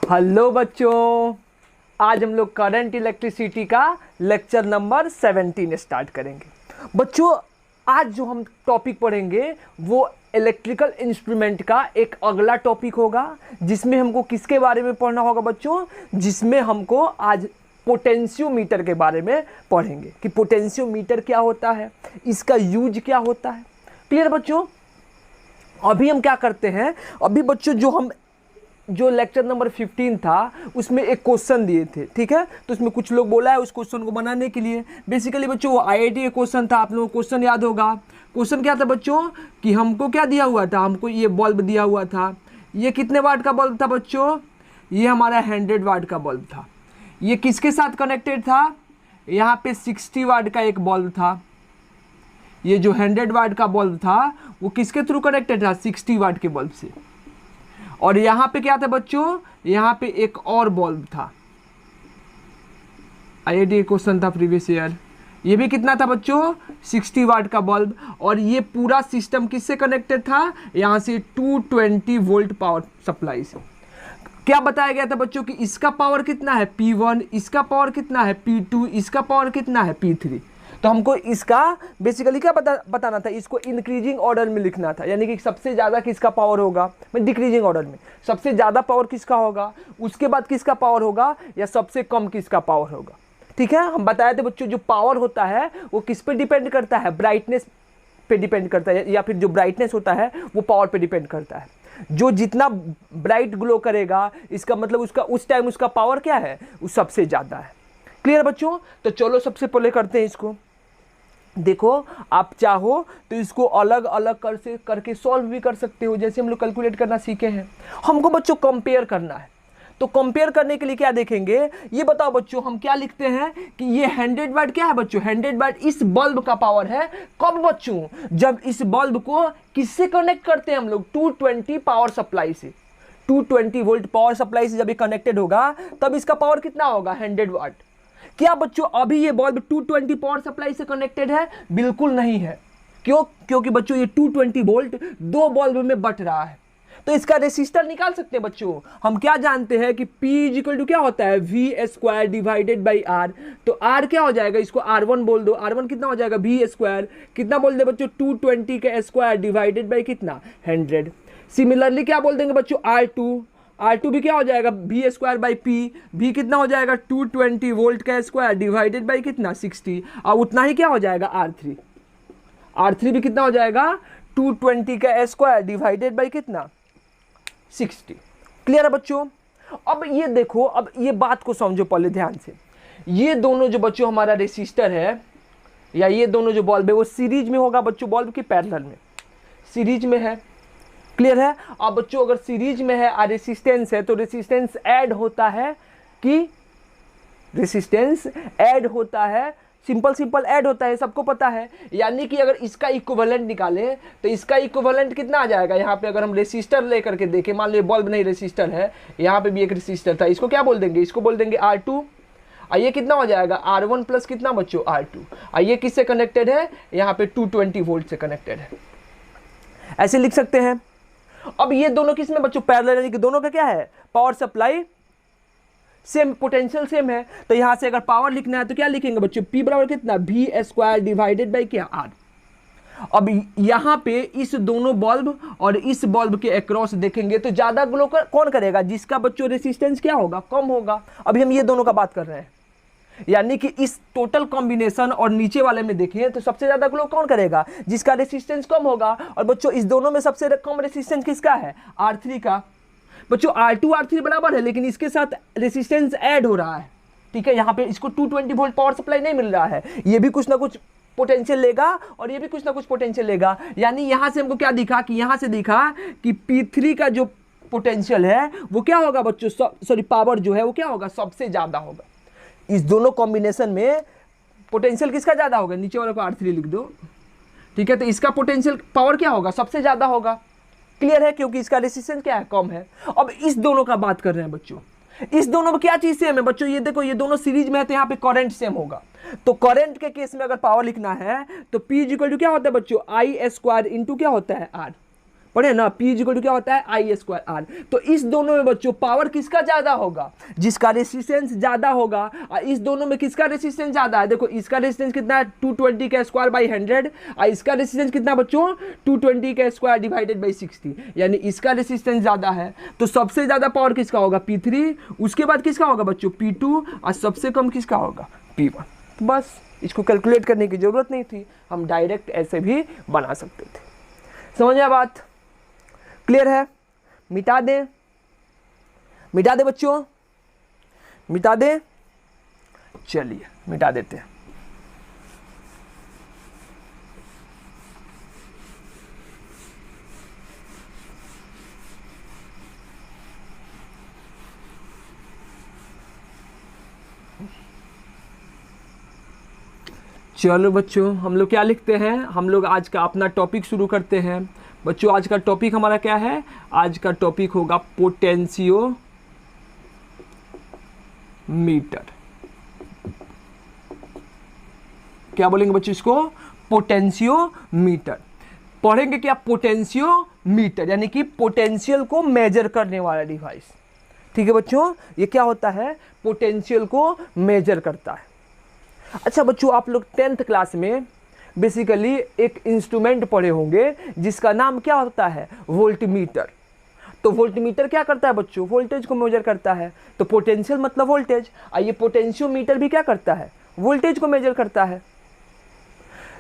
Hello बच्चों, आज हम लोग करंट इलेक्ट्रिसिटी का लेक्चर नंबर 17 स्टार्ट करेंगे। बच्चों, आज जो हम टॉपिक पढ़ेंगे वो इलेक्ट्रिकल इंस्ट्रूमेंट का एक अगला टॉपिक होगा, जिसमें हमको किसके बारे में पढ़ना होगा बच्चों? जिसमें हमको आज पोटेंशियोमीटर के बारे में पढ़ेंगे कि पोटेंशियोमीटर क्या होता है, इसका यूज क्या होता है। क्लियर बच्चों? अभी हम क्या करते हैं, अभी बच्चों जो लेक्चर नंबर 15 था उसमें एक क्वेश्चन दिए थे, ठीक है। तो उसमें कुछ लोग बोला है उस क्वेश्चन को बनाने के लिए। बेसिकली बच्चों वो आईआईटी का क्वेश्चन था, आप लोगों को क्वेश्चन याद होगा। क्वेश्चन क्या था बच्चों कि हमको क्या दिया हुआ था, हमको ये बल्ब दिया हुआ था। ये कितने वाट का बल्ब था बच्चों? ये हमारा 100 वाट का बल्ब था। ये किसके साथ कनेक्टेड था? यहाँ पे 60 वाट का एक बल्ब था। ये जो 100 वाट का बल्ब था वो किसके थ्रू कनेक्टेड था? 60 वाट के बल्ब से। और यहाँ पे क्या था बच्चों? यहाँ पे एक और बल्ब था। आईआईटी क्वेश्चन था प्रीवियस ईयर। ये भी कितना था बच्चों? 60 वाट का बल्ब। और ये पूरा सिस्टम किससे कनेक्टेड था? यहाँ से 220 वोल्ट पावर सप्लाई से। क्या बताया गया था बच्चों कि इसका पावर कितना है? P1, इसका पावर कितना है? P2, इसका पावर कितना है? P3। तो हमको इसका बेसिकली क्या बताना था, इसको इंक्रीजिंग ऑर्डर में लिखना था, यानी कि सबसे ज़्यादा किसका पावर होगा, डिक्रीजिंग ऑर्डर में सबसे ज़्यादा पावर किसका होगा, उसके बाद किसका पावर होगा, या सबसे कम किसका पावर होगा। ठीक है, हम बताए थे बच्चों जो पावर होता है वो किस पे डिपेंड करता है? ब्राइटनेस पे डिपेंड करता है, या फिर जो ब्राइटनेस होता है वो पावर पे डिपेंड करता है। जो जितना ब्राइट ग्लो करेगा इसका मतलब उसका उस टाइम उसका पावर क्या है, वो सबसे ज़्यादा है। क्लियर बच्चों? तो चलो सबसे पहले करते हैं इसको। देखो, आप चाहो तो इसको अलग अलग करके सॉल्व भी कर सकते हो, जैसे हम लोग कैलकुलेट करना सीखे हैं। हमको बच्चों कंपेयर करना है, तो कंपेयर करने के लिए क्या देखेंगे, ये बताओ बच्चों। हम क्या लिखते हैं कि ये 100 वाट क्या है बच्चों? 100 वाट इस बल्ब का पावर है। कब बच्चों? जब इस बल्ब को किससे कनेक्ट करते हैं हम लोग? 220 पावर सप्लाई से, 220 वोल्ट पावर सप्लाई से जब ये कनेक्टेड होगा तब इसका पावर कितना होगा? 100 वाट। क्या बच्चों अभी ये बल्ब 220 पावर सप्लाई से कनेक्टेड है? बिल्कुल नहीं है। क्यों? क्योंकि बच्चों ये 220 वोल्ट दो बल्ब में बट रहा है। तो इसका रेसिस्टर निकाल सकते हैं बच्चों। हम क्या जानते हैं कि P इक्वल टू क्या होता है? V² divided by R। तो R क्या हो जाएगा? इसको R1 बोल दो। R1 कितना हो जाएगा? V²। कितना बोल दे बच्चों? 220 का स्क्वायर डिवाइडेड बाई कितना? 100। सिमिलरली क्या बोल देंगे बच्चों? R2 भी क्या हो जाएगा? V² by P। V कितना हो जाएगा? 220 वोल्ट का स्क्वायर डिवाइडेड बाई कितना? 60। और उतना ही क्या हो जाएगा? R3 भी कितना हो जाएगा? 220 का स्क्वायर डिवाइडेड बाई कितना? 60। क्लियर है बच्चों? अब ये देखो, अब ये बात को समझो पहले ध्यान से। ये दोनों जो बच्चों हमारा रेसिस्टर है, या ये दोनों जो बल्ब है वो सीरीज में होगा बच्चों, बल्ब की पैरेलल में? सीरीज में है। क्लियर है? अब बच्चों अगर सीरीज में है और रेसिस्टेंस है तो रेसिस्टेंस ऐड होता है कि रेसिस्टेंस ऐड होता है, सिंपल ऐड होता है, सबको पता है। यानी कि अगर इसका इक्विवेलेंट निकालें तो इसका इक्विवेलेंट कितना आ जाएगा? यहाँ पे अगर हम रेसिस्टर लेकर के देखें, मान लो बल्ब नहीं रेसिस्टर है, यहाँ पे भी एक रेसिस्टर था, इसको क्या बोल देंगे? इसको बोल देंगे R2। और ये कितना हो जाएगा? R1 प्लस कितना बच्चों? R2। और ये किससे कनेक्टेड है? यहाँ पे 220 वोल्ट से कनेक्टेड है। ऐसे लिख सकते हैं। अब ये दोनों किसमें बच्चों? पैरेलल, यानी कि दोनों का क्या है? Power supply same, potential same है। तो यहां से अगर पावर लिखना है तो क्या लिखेंगे बच्चों? P बराबर कितना? V² डिवाइडेड बाई क्या? R। अब यहां पे इस दोनों बल्ब और इस बल्ब के अक्रॉस देखेंगे तो ज्यादा ग्लो कौन करेगा? जिसका बच्चों रेसिस्टेंस क्या होगा? कम होगा। अभी हम ये दोनों का बात कर रहे हैं, यानी कि इस टोटल कॉम्बिनेशन और नीचे वाले में देखें तो सबसे ज्यादा ग्लो कौन करेगा? जिसका रेसिस्टेंस कम होगा। और बच्चों इस दोनों में सबसे कम रेसिस्टेंस किसका है? R3 का। बच्चों R2 R3 बराबर है, लेकिन इसके साथ रेसिस्टेंस ऐड हो रहा है। ठीक है, यहाँ पे इसको 220 वोल्ट पावर सप्लाई नहीं मिल रहा है, ये भी कुछ ना कुछ पोटेंशियल लेगा और ये भी कुछ ना कुछ पोटेंशियल लेगा। यानी यहाँ से हमको क्या दिखा कि यहाँ से दिखा कि P3 का जो पोटेंशियल है वो क्या होगा बच्चों? सॉरी, पावर जो है वो क्या होगा? सबसे ज्यादा होगा। इस दोनों कॉम्बिनेशन में पोटेंशियल किसका ज्यादा होगा? नीचे वाले को R3 लिख दो। ठीक है, तो इसका पोटेंशियल पावर क्या होगा? सबसे ज्यादा होगा। क्लियर है? क्योंकि इसका रेसिस्टेंस क्या है? कम है। अब इस दोनों का बात कर रहे हैं बच्चों। इस दोनों में क्या चीज सेम है बच्चों? ये देखो, ये दोनों सीरीज में है तो यहाँ पे करंट सेम होगा। तो करंट के केस में अगर पावर लिखना है तो P इक्वल टू क्या होता है बच्चों? I² इंटू क्या होता है? R। पढ़े ना, P इज इक्वल टू क्या होता है आई स्क्वायर आर। तो इस दोनों में बच्चों पावर किसका ज्यादा होगा, जिसका रेसिस्टेंस ज्यादा होगा। और इस दोनों में किसका रेसिस्टेंस ज्यादा है, देखो इसका रेसिस्टेंस कितना है 220 का स्क्वायर बाई 100 और इसका रेसिस्टेंस कितना बच्चों 220 का स्क्वायर डिवाइडेड बाई 60, यानी इसका रेसिस्टेंस ज्यादा है। तो सबसे ज्यादा पावर किसका होगा P3, उसके बाद किसका होगा बच्चों P2 और सबसे कम किसका होगा P1। तो बस इसको कैलकुलेट करने की जरूरत नहीं थी, हम डायरेक्ट ऐसे भी बना सकते थे। समझ आया बात, क्लियर है। मिटा दें, मिटा दे बच्चों, मिटा दे, चलिए मिटा देते हैं। चलो बच्चों हम लोग क्या लिखते हैं, हम लोग आज का अपना टॉपिक शुरू करते हैं। बच्चों आज का टॉपिक हमारा क्या है, आज का टॉपिक होगा पोटेंशियोमीटर। क्या बोलेंगे बच्चों इसको, पोटेंशियोमीटर। पढ़ेंगे क्या, पोटेंशियोमीटर यानी कि पोटेंशियल को मेजर करने वाला डिवाइस। ठीक है बच्चों, ये क्या होता है, पोटेंशियल को मेजर करता है। अच्छा बच्चों आप लोग 10th क्लास में बेसिकली एक इंस्ट्रूमेंट पढ़े होंगे जिसका नाम क्या होता है, वोल्टमीटर। तो वोल्टमीटर क्या करता है बच्चों, वोल्टेज को मेजर करता है। तो पोटेंशियल मतलब वोल्टेज, और ये पोटेंशियोमीटर भी क्या करता है, वोल्टेज को मेजर करता है।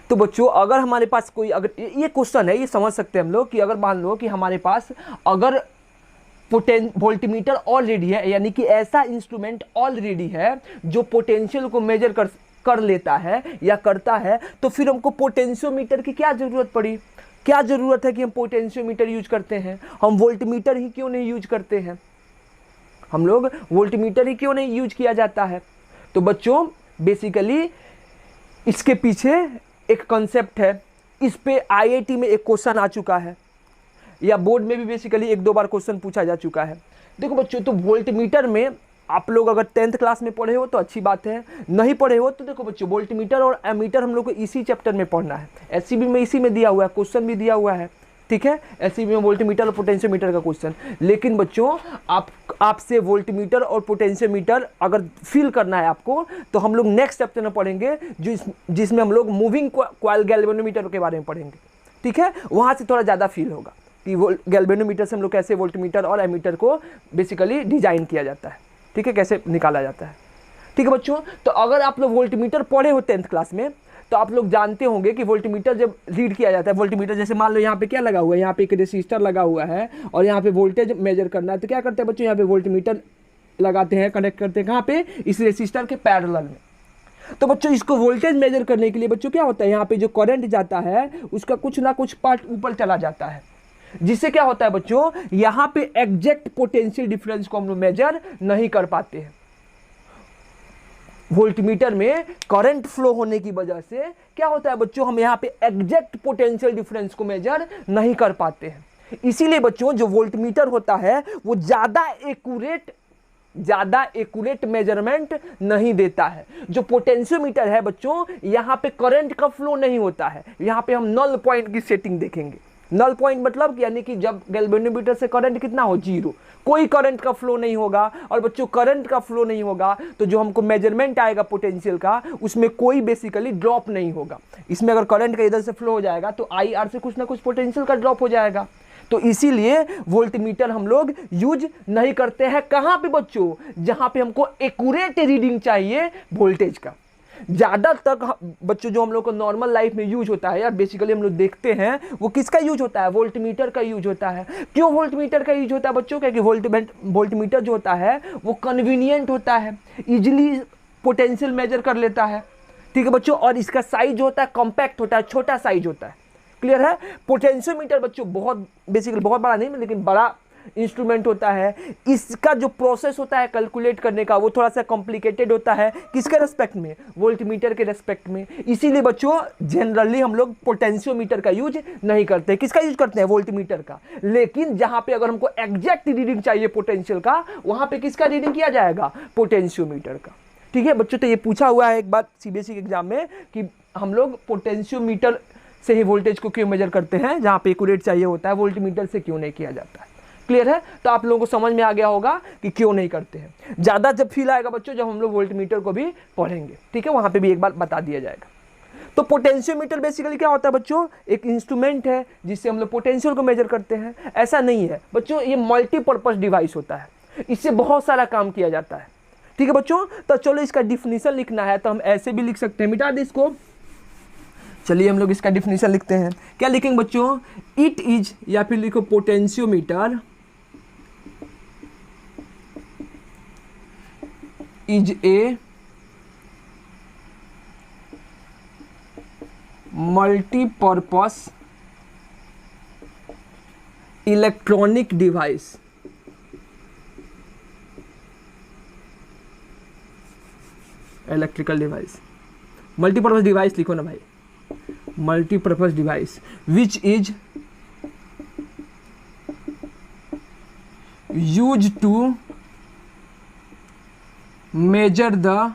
तो बच्चों अगर हमारे पास कोई, अगर ये क्वेश्चन है, ये समझ सकते हैं हम लोग कि अगर मान लो कि हमारे पास अगर वोल्टमीटर ऑलरेडी है, यानी कि ऐसा इंस्ट्रूमेंट ऑलरेडी है जो पोटेंशियल को मेजर कर लेता है या करता है, तो फिर हमको पोटेंशियोमीटर की क्या जरूरत पड़ी, क्या जरूरत है कि हम पोटेंशियोमीटर यूज करते हैं, हम वोल्टमीटर ही क्यों नहीं यूज करते हैं, हम लोग वोल्टमीटर ही क्यों नहीं यूज किया जाता है। तो बच्चों बेसिकली इसके पीछे एक कॉन्सेप्ट है, इस पे IIT में एक क्वेश्चन आ चुका है या बोर्ड में भी बेसिकली 1-2 बार क्वेश्चन पूछा जा चुका है। देखो बच्चों, तो वोल्टमीटर में आप लोग अगर 10th क्लास में पढ़े हो तो अच्छी बात है, नहीं पढ़े हो तो देखो बच्चों वोल्टमीटर और एमीटर हम लोग को इसी चैप्टर में पढ़ना है। SCB में इसी में दिया हुआ है, क्वेश्चन भी दिया हुआ है। ठीक है, SCB में वोल्टमीटर और पोटेंशियोमीटर का क्वेश्चन। लेकिन बच्चों आपसे वोल्टमीटर और पोटेंशियोमीटर अगर फील करना है आपको, तो हम लोग नेक्स्ट चैप्टर में पढ़ेंगे जिसमें हम लोग मूविंग कॉइल गैल्वेनोमीटर के बारे में पढ़ेंगे। ठीक है, वहाँ से थोड़ा ज़्यादा फील होगा कि गैल्वेनोमीटर से हम लोग कैसे वोल्टमीटर और एमीटर को बेसिकली डिजाइन किया जाता है। ठीक है, कैसे निकाला जाता है। ठीक है बच्चों, तो अगर आप लोग वोल्टमीटर पढ़े हो 10th क्लास में, तो आप लोग जानते होंगे कि वोल्टमीटर जब रीड किया जाता है, वोल्टमीटर जैसे मान लो यहाँ पे क्या लगा हुआ है, यहाँ पे एक रेसिस्टर लगा हुआ है और यहाँ पे वोल्टेज मेजर करना है, तो क्या करते हैं बच्चों, यहाँ पे वोल्टमीटर लगाते हैं, कनेक्ट करते हैं कहाँ पे, इस रेसिस्टर के पैरेलल में। तो बच्चों इसको वोल्टेज मेजर करने के लिए बच्चों क्या होता है, यहाँ पे जो करंट जाता है उसका कुछ ना कुछ पार्ट ऊपर चला जाता है, जिससे क्या होता है बच्चों, यहां पे एग्जैक्ट पोटेंशियल डिफरेंस को हम लोग मेजर नहीं कर पाते हैं। वोल्टमीटर में करंट फ्लो होने की वजह से क्या होता है बच्चों, हम यहां पे एग्जैक्ट पोटेंशियल डिफरेंस को मेजर नहीं कर पाते हैं। इसीलिए बच्चों जो वोल्टमीटर होता है वो ज्यादा एक्यूरेट मेजरमेंट नहीं देता है। जो पोटेंशियोमीटर है बच्चों, यहां पे करंट का फ्लो नहीं होता है, यहां पे हम नल पॉइंट की सेटिंग देखेंगे। नल पॉइंट मतलब यानी कि जब गैल्वेनोमीटर से करंट कितना हो, 0, कोई करंट का फ्लो नहीं होगा। और बच्चों करंट का फ्लो नहीं होगा तो जो हमको मेजरमेंट आएगा पोटेंशियल का, उसमें कोई बेसिकली ड्रॉप नहीं होगा। इसमें अगर करंट का इधर से फ्लो हो जाएगा तो IR से कुछ ना कुछ पोटेंशियल का ड्रॉप हो जाएगा। तो इसीलिए वोल्टमीटर हम लोग यूज नहीं करते हैं। कहां पे बच्चों, जहां पे हमको एक्यूरेट रीडिंग चाहिए वोल्टेज का। ज़्यादातर बच्चों जो हम लोग को नॉर्मल लाइफ में यूज होता है या बेसिकली हम लोग देखते हैं, वो किसका यूज होता है, वोल्टमीटर का यूज होता है। क्यों वोल्टमीटर का यूज होता है बच्चों, क्योंकि वोल्टमीटर जो होता है वो कन्वीनियंट होता है, इजिली पोटेंशियल मेजर कर लेता है। ठीक है बच्चों, और इसका साइज जो होता है कॉम्पैक्ट होता है, छोटा साइज होता है। क्लियर है। पोटेंशियोमीटर बच्चों बहुत बेसिकली बहुत बड़ा नहीं लेकिन बड़ा इंस्ट्रूमेंट होता है। इसका जो प्रोसेस होता है कैलकुलेट करने का वो थोड़ा सा कॉम्प्लिकेटेड होता है। किसके रेस्पेक्ट में, वोल्टमीटर के रेस्पेक्ट में। इसीलिए बच्चों जनरली हम लोग पोटेंशियोमीटर का यूज नहीं करते। किसका यूज करते हैं, वोल्टमीटर का। लेकिन जहां पे अगर हमको एग्जैक्ट रीडिंग चाहिए पोटेंशियल का, वहां पे किसका रीडिंग किया जाएगा, पोटेंशियोमीटर का। ठीक है बच्चों, तो ये पूछा हुआ है एक बार CBSE के एग्जाम में कि हम लोग पोटेंशियोमीटर से ही वोल्टेज को क्यों मेजर करते हैं, जहाँ पे एक्यूरेट चाहिए होता है वोल्ट मीटर से क्यों नहीं किया जाता है। क्लियर है? तो आप लोगों को समझ में आ गया होगा कि क्यों नहीं करते हैं। ज़्यादा जब फील आएगा बच्चों जब हम लोग वोल्ट मीटर को भी पढ़ेंगे, ठीक है, वहाँ पे भी एक बार बता दिया जाएगा। तो पोटेंशियोमीटर बेसिकली क्या होता है बच्चों, एक इंस्ट्रूमेंट है जिससे हम लोग पोटेंशियल को मेजर करते हैं। ऐसा नहीं है बच्चों, ये मल्टीपर्पज डिवाइस होता है, इससे बहुत सारा काम किया जाता है। ठीक है बच्चों, तो चलो इसका डिफिनीशन लिखना है तो हम ऐसे भी लिख सकते हैं, मिटा दे इसको। चलिए हम लोग इसका डिफिनीशन लिखते हैं। क्या लिखेंगे बच्चों, इट इज, या फिर लिखो potentiometer is a multipurpose electronic device. Electrical device, multipurpose device लिखो ना भाई, multipurpose device which is use to measure the,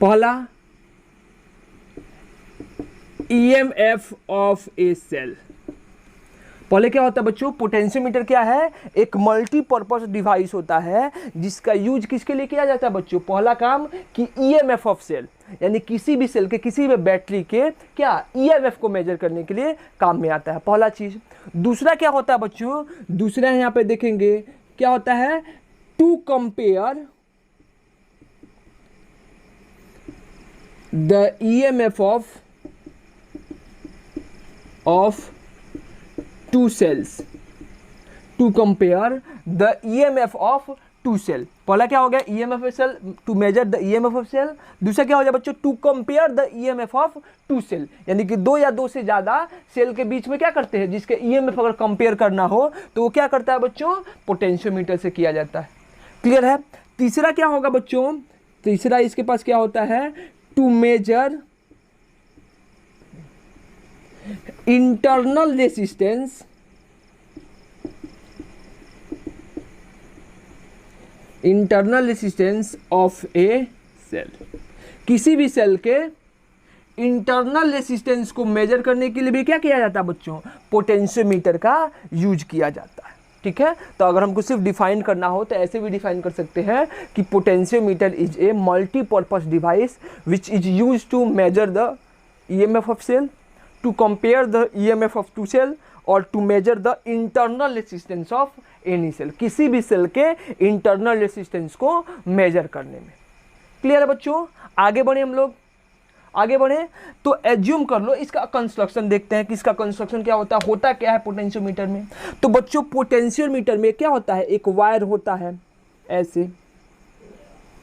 पहला EMF ऑफ ए सेल। पहले क्या होता है बच्चों, पोटेंशियोमीटर क्या है, एक मल्टीपर्पज डिवाइस होता है जिसका यूज किसके लिए किया जाता है बच्चों, पहला काम कि EMF ऑफ सेल, यानी किसी भी सेल के किसी भी बैटरी के क्या EMF को मेजर करने के लिए काम में आता है, पहला चीज। दूसरा क्या होता है बच्चों, दूसरा यहाँ पे देखेंगे क्या होता है, to compare the EMF of two cells, to compare the EMF of two cell। पहला क्या हो गया, EMF of cell, to measure the EMF of cell। दूसरा क्या हो गया बच्चों, to compare the EMF of two cell, यानी कि दो या दो से ज्यादा सेल के बीच में क्या करते हैं, जिसके EMF अगर कंपेयर करना हो तो वो क्या करता है बच्चों, पोटेंशियोमीटर से किया जाता है। क्लियर है? तीसरा क्या होगा बच्चों, तीसरा इसके पास क्या होता है, to measure internal resistance, internal resistance of a cell. किसी भी सेल के इंटरनल रेसिस्टेंस को मेजर करने के लिए भी क्या किया जाता है बच्चों, पोटेंशियोमीटर का यूज किया जाता है। ठीक है, तो अगर हमको सिर्फ डिफाइन करना हो तो ऐसे भी डिफाइन कर सकते हैं कि potentiometer is a multipurpose device which is use to measure the EMF of cell, to compare the EMF of two cell और to measure the internal resistance of any cell, किसी भी सेल के internal resistance को major करने में। Clear है बच्चों? आगे बढ़े हम लोग, आगे बढ़े तो एज्यूम कर लो, इसका कंस्ट्रक्शन देखते हैं कि इसका कंस्ट्रक्शन क्या होता है, होता क्या है पोटेंशियोमीटर में। तो बच्चों पोटेंशियोमीटर में क्या होता है, एक वायर होता है ऐसे,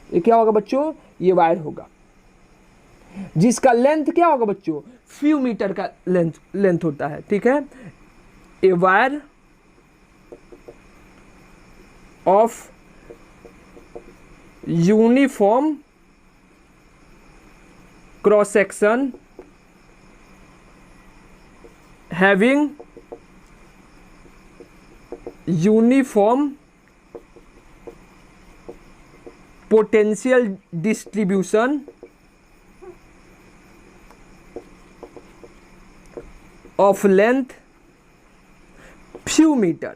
ये क्या होगा बच्चों, ये वायर होगा जिसका लेंथ क्या होगा बच्चों, फ्यू मीटर का लेंथ होता है। ठीक है, a wire of uniform cross section having uniform potential distribution of length few metre,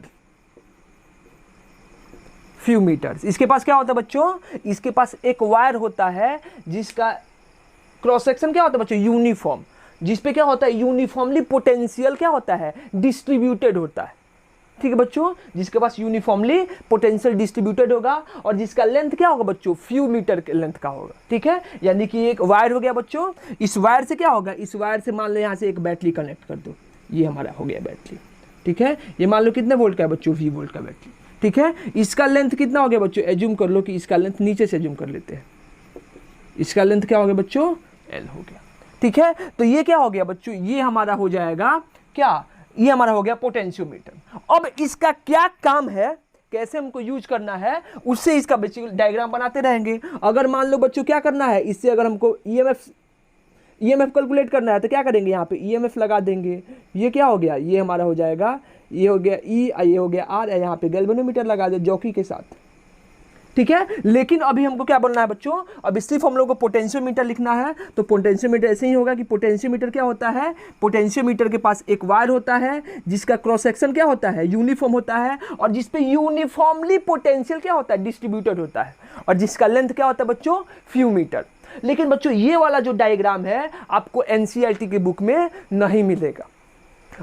few metres. इसके पास क्या होता है बच्चों, इसके पास एक वायर होता है जिसका क्रॉस सेक्शन क्या होता है बच्चों, यूनिफॉर्म, जिसपे क्या होता है, यूनिफॉर्मली पोटेंशियल क्या होता है, डिस्ट्रीब्यूटेड होता है। ठीक है बच्चों, जिसके पास यूनिफॉर्मली पोटेंशियल डिस्ट्रीब्यूटेड होगा और जिसका लेंथ क्या होगा बच्चों, फ्यू मीटर के लेंथ का होगा। ठीक है, यानी कि एक वायर हो गया बच्चों, इस वायर से क्या होगा, इस वायर से मान लो यहाँ से एक बैटरी कनेक्ट कर दो, ये हमारा हो गया बैटरी। ठीक है, ये मान लो कितने वोल्ट का है बच्चों, 20 वोल्ट का बैटरी। ठीक है, इसका लेंथ कितना हो गया बच्चों, एज्यूम कर लो कि इसका लेंथ नीचे से एज्यूम कर लेते हैं, इसका लेंथ क्या हो गया बच्चों, L हो गया। ठीक है, तो ये क्या हो गया बच्चों, ये हमारा हो जाएगा क्या, ये हमारा हो गया पोटेंशियोमीटर। अब इसका क्या काम है, कैसे हमको यूज करना है, उससे इसका बेसिक डायग्राम बनाते रहेंगे। अगर मान लो बच्चों क्या करना है, इससे अगर हमको EMF कैलकुलेट करना है तो क्या करेंगे, यहाँ पे EMF लगा देंगे। ये क्या हो गया, ये हमारा हो जाएगा, ये हो गया E, ये हो गया R, यहाँ पे गैल्वेनोमीटर लगा दो जॉकी के साथ। ठीक है। लेकिन अभी हमको क्या बोलना है बच्चों, अभी सिर्फ हम लोग को पोटेंशियोमीटर लिखना है। तो पोटेंशियोमीटर ऐसे ही होगा कि पोटेंशियोमीटर क्या होता है, पोटेंशियोमीटर के पास एक वायर होता है जिसका क्रॉस सेक्शन क्या होता है, यूनिफॉर्म होता है, और जिसपे यूनिफॉर्मली पोटेंशियल क्या होता है, डिस्ट्रीब्यूटेड होता है, और जिसका लेंथ क्या होता है बच्चों, फ्यू मीटर। लेकिन बच्चों ये वाला जो डायग्राम है आपको एनसीईआरटी की बुक में नहीं मिलेगा।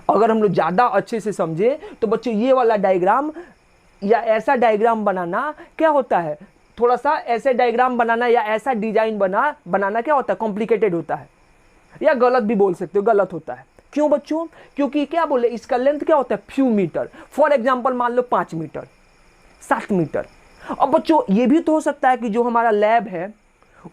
अगर हम लोग ज़्यादा अच्छे से समझे तो बच्चों ये वाला डायग्राम या ऐसा डायग्राम बनाना क्या होता है, थोड़ा सा ऐसे डायग्राम बनाना या ऐसा डिजाइन बनाना क्या होता है, कॉम्प्लिकेटेड होता है, या गलत भी बोल सकते हो, गलत होता है। क्यों बच्चों, क्योंकि क्या बोले, इसका लेंथ क्या होता है, फ्यू मीटर। फॉर एग्जांपल मान लो 5 मीटर, 7 मीटर। अब बच्चों ये भी तो हो सकता है कि जो हमारा लैब है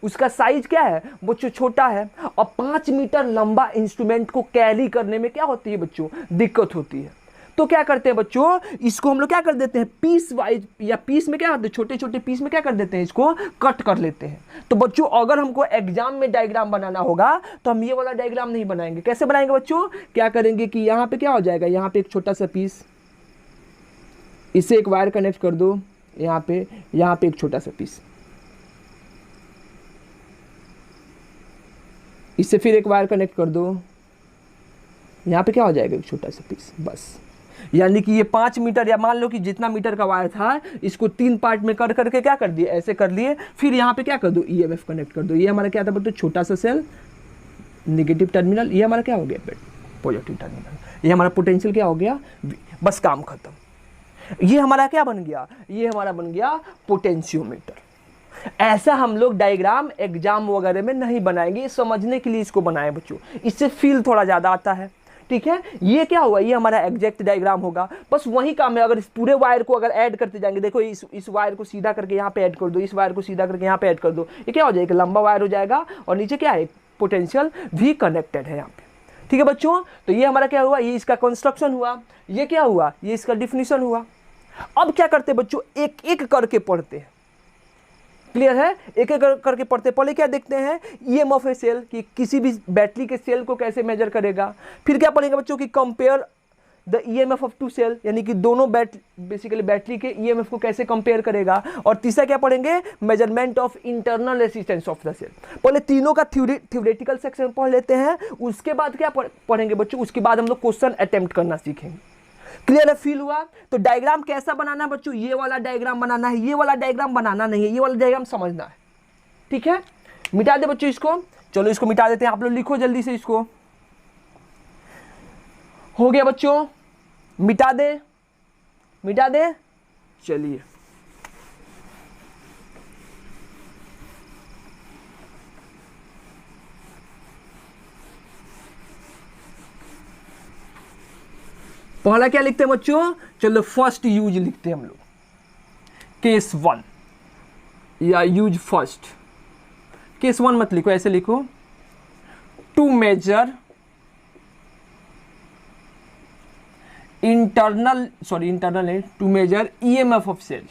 उसका साइज क्या है बच्चों, छोटा है, और 5 मीटर लंबा इंस्ट्रूमेंट को कैरी करने में क्या होती है बच्चों, दिक्कत होती है। तो क्या करते हैं बच्चों, इसको हम लोग क्या कर देते हैं, पीस वाइज या पीस में क्या होते हैं, छोटे छोटे पीस में क्या कर देते हैं, इसको कट कर लेते हैं। तो बच्चों अगर हमको एग्जाम में डायग्राम बनाना होगा तो हम ये वाला डायग्राम नहीं बनाएंगे। कैसे बनाएंगे बच्चों, क्या करेंगे कि यहाँ पे क्या हो जाएगा, यहाँ पे एक छोटा सा पीस, इससे एक वायर कनेक्ट कर दो, यहाँ पे एक छोटा सा पीस, इससे फिर एक वायर कनेक्ट कर दो, यहाँ पे क्या हो जाएगा, एक छोटा सा पीस, बस। यानी कि ये 5 मीटर या मान लो कि जितना मीटर का वायर था इसको 3 पार्ट में कर करके क्या कर दिए, ऐसे कर लिए। फिर यहाँ पे क्या कर दो, ईएमएफ कनेक्ट कर दो। ये हमारा क्या था बच्चों, छोटा सा सेल, नेगेटिव टर्मिनल, ये हमारा क्या हो गया, पॉजिटिव टर्मिनल, ये हमारा पोटेंशियल क्या हो गया, बस काम खत्म। ये हमारा क्या बन गया, ये हमारा बन गया पोटेंशियोमीटर। ऐसा हम लोग डायग्राम एग्जाम वगैरह में नहीं बनाएंगे, समझने के लिए इसको बनाए बच्चों, इससे फील थोड़ा ज़्यादा आता है। ठीक है, ये क्या हुआ, ये हमारा एग्जैक्ट डायग्राम होगा, बस वही काम है। अगर इस पूरे वायर को अगर ऐड करते जाएंगे, देखो इस वायर को सीधा करके यहाँ पे ऐड कर दो, इस वायर को सीधा करके यहाँ पे ऐड कर दो, ये क्या हो जाएगा, लंबा वायर हो जाएगा, और नीचे क्या है, पोटेंशियल भी कनेक्टेड है यहाँ पे। ठीक है बच्चों, तो ये हमारा क्या हुआ, ये इसका कंस्ट्रक्शन हुआ, ये क्या हुआ, ये इसका डिफिनीशन हुआ। अब क्या करते बच्चों, एक एक करके पढ़ते हैं। क्लियर है, एक एक करके पढ़ते। पहले क्या देखते हैं, ईएमएफ ऑफ ए सेल, कि किसी भी बैटरी के सेल को कैसे मेजर करेगा। फिर क्या पढ़ेंगे बच्चों, कि compare the EMF of 2 cell, यानी कि दोनों बेसिकली बैटरी के ईएमएफ को कैसे कंपेयर करेगा। और तीसरा क्या पढ़ेंगे, measurement of internal resistance of the cell. पहले तीनों का थ्योरेटिकल सेक्शन पढ़ लेते हैं, उसके बाद क्या पढ़ेंगे बच्चों, उसके बाद हम लोग क्वेश्चन अटेम्प्ट करना सीखेंगे। क्लियर है, फील हुआ। तो डायग्राम कैसा बनाना है बच्चों, ये वाला डायग्राम बनाना है, ये वाला डायग्राम बनाना नहीं है, ये वाला डायग्राम समझना है। ठीक है, मिटा दे बच्चों इसको, चलो इसको मिटा देते हैं, आप लोग लिखो जल्दी से इसको। हो गया बच्चों, मिटा दे, चलिए। पहला क्या लिखते हैं बच्चों, चलो फर्स्ट यूज लिखते हैं हम लोग, केस 1 या यूज फर्स्ट। केस 1 मत लिखो, ऐसे लिखो, to measure to measure EMF of cell,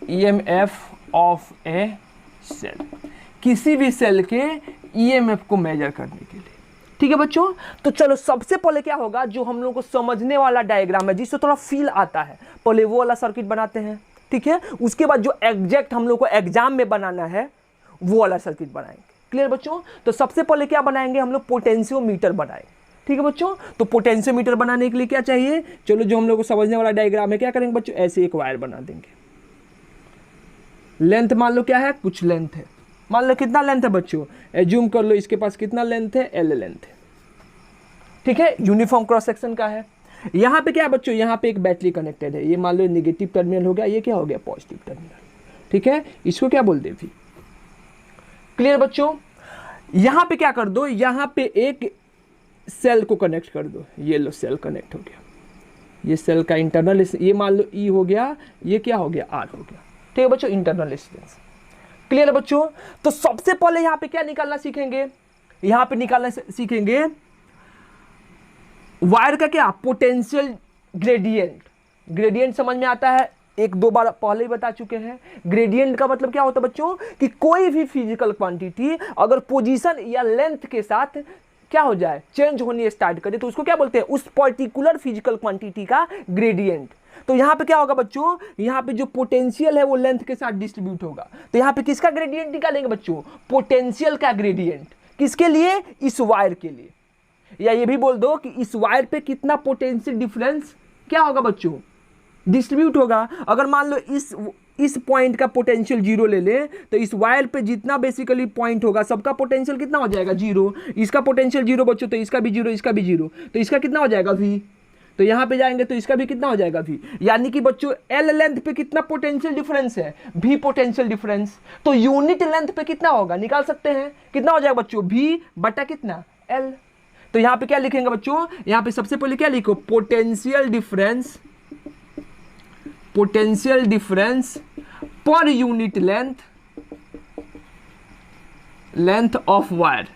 EMF of a cell, किसी भी सेल के ईएमएफ को मेजर करने के लिए। ठीक है बच्चों, तो चलो सबसे पहले क्या होगा, जो हम लोग को समझने वाला डायग्राम है, जिससे थोड़ा फील आता है, पहले वो वाला सर्किट बनाते हैं। ठीक है, उसके बाद जो एग्जैक्ट हम लोग को एग्जाम में बनाना है वो वाला सर्किट बनाएंगे। क्लियर बच्चों, तो सबसे पहले क्या बनाएंगे हम लोग, पोटेंशियोमीटर बनाएंगे। ठीक है बच्चों, तो पोटेंशियोमीटर बनाने के लिए क्या चाहिए, चलो जो हम लोग को समझने वाला डायग्राम है, क्या करेंगे बच्चों, ऐसे एक वायर बना देंगे। लेंथ मान लो क्या है, कुछ लेंथ है, मान लो कितना लेंथ है बच्चों, एज्यूम कर लो इसके पास कितना लेंथ है, एल लेंथ है। ठीक है, यूनिफॉर्म क्रॉस सेक्शन का है। यहाँ पे क्या है बच्चों, यहाँ पे एक बैटरी कनेक्टेड है, ये मान लो नेगेटिव टर्मिनल हो गया, ये क्या हो गया, पॉजिटिव टर्मिनल। ठीक है, इसको क्या बोल दे भी। क्लियर बच्चों, यहाँ पे क्या कर दो, यहाँ पे एक सेल को कनेक्ट कर दो, ये लो सेल कनेक्ट हो गया, ये सेल का इंटरनल, ये मान लो ई हो गया, ये क्या हो गया, आर हो गया। ठीक है बच्चों, इंटरनल रेजिस्टेंस। क्लियर है बच्चों, तो सबसे पहले यहाँ पे क्या निकालना सीखेंगे, यहाँ पे निकालना सीखेंगे वायर का क्या, पोटेंशियल ग्रेडियंट। ग्रेडियंट समझ में आता है, 1-2 बार पहले ही बता चुके हैं। ग्रेडियंट का मतलब क्या होता है बच्चों, कि कोई भी फिजिकल क्वांटिटी अगर पोजीशन या लेंथ के साथ क्या हो जाए, चेंज होनी स्टार्ट करे, तो उसको क्या बोलते हैं, उस पर्टिकुलर फिजिकल क्वांटिटी का ग्रेडियंट। तो यहाँ पे क्या होगा बच्चों, यहाँ पे जो पोटेंशियल है वो लेंथ के साथ डिस्ट्रीब्यूट होगा। तो यहाँ पे किसका ग्रेडियंट निकालेंगे बच्चों, पोटेंशियल का ग्रेडियंट। किसके लिए, इस वायर के लिए। या ये भी बोल दो कि इस वायर पे कितना पोटेंशियल डिफरेंस क्या होगा बच्चों, डिस्ट्रीब्यूट होगा। अगर मान लो इस पॉइंट का पोटेंशियल जीरो ले ले, तो इस वायर पे जितना बेसिकली पॉइंट होगा सबका पोटेंशियल कितना हो जाएगा, जीरो। इसका पोटेंशियल जीरो बच्चों, तो इसका भी जीरो, इसका भी जीरो, तो इसका कितना हो जाएगा, v। तो यहाँ पे जाएंगे तो इसका भी कितना हो जाएगा, v। यानी कि बच्चों l लेंथ पे कितना पोटेंशियल डिफरेंस है, v पोटेंशियल डिफरेंस। तो यूनिट लेंथ पे कितना होगा, निकाल सकते हैं, कितना हो जाएगा बच्चों, v बटा कितना, l। तो यहाँ पे क्या लिखेंगे बच्चों, यहाँ पे सबसे पहले क्या लिखो, potential difference, potential difference per unit length, length of wire,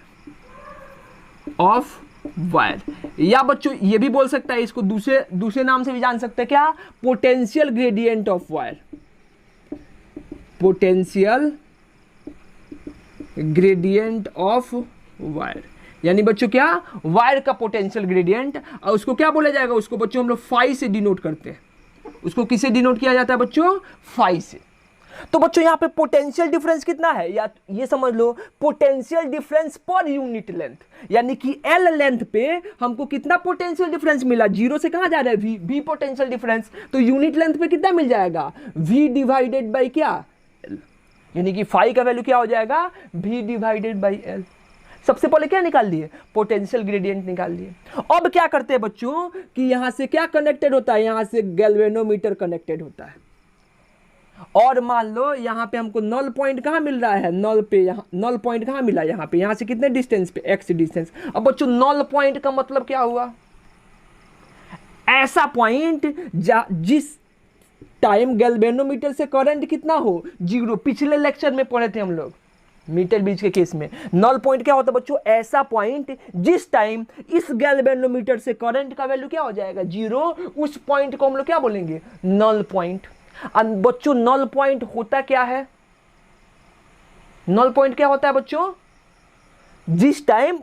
of wire. या बच्चों ये भी बोल सकता है, इसको दूसरे नाम से भी जान सकते हैं, क्या, potential gradient of wire, potential gradient of wire. यानी बच्चों क्या, वायर का पोटेंशियल ग्रेडियंट, और उसको क्या बोला जाएगा, उसको बच्चों हम लोग फाई से डिनोट करते हैं। उसको किसे डिनोट किया जाता है बच्चों, फाई से। तो बच्चों यहाँ पे पोटेंशियल डिफरेंस कितना है, या ये समझ low potential difference per unit length, यानी कि एल लेंथ पे हमको कितना पोटेंशियल डिफरेंस मिला, जीरो से कहाँ जा रहा है, वी, वी पोटेंशियल डिफरेंस। तो यूनिट लेंथ पे कितना मिल जाएगा, वी डिवाइडेड बाई क्या, एल। यानी कि फाई का वैल्यू क्या हो जाएगा, वी डिवाइडेड बाई एल। सबसे पहले क्या निकाल लिए, पोटेंशियल ग्रेडियंट निकाल लिए। अब क्या करते हैं बच्चों कि यहां से क्या कनेक्टेड होता है, यहां से गैल्वेनोमीटर कनेक्टेड होता है। और मान लो यहां पे हमको नल पॉइंट कहां मिल रहा है, नल पे, यहाँ नल पॉइंट कहां मिला, यहां पे, यहां से कितने डिस्टेंस पे, एक्स डिस्टेंस। अब बच्चों नल पॉइंट का मतलब क्या हुआ, ऐसा पॉइंट जिस टाइम गैल्वेनोमीटर से करंट कितना हो, जीरो। पिछले लेक्चर में पढ़े थे हम लोग मीटर बीज के केस में। नल पॉइंट क्या होता है बच्चों, ऐसा पॉइंट जिस टाइम इस गैल्वेनोमीटर से करंट का वैल्यू क्या हो जाएगा, जीरो। उस पॉइंट को हम लोग क्या बोलेंगे, नल पॉइंट। बच्चों नल पॉइंट होता क्या है, नल पॉइंट क्या होता है बच्चों, जिस टाइम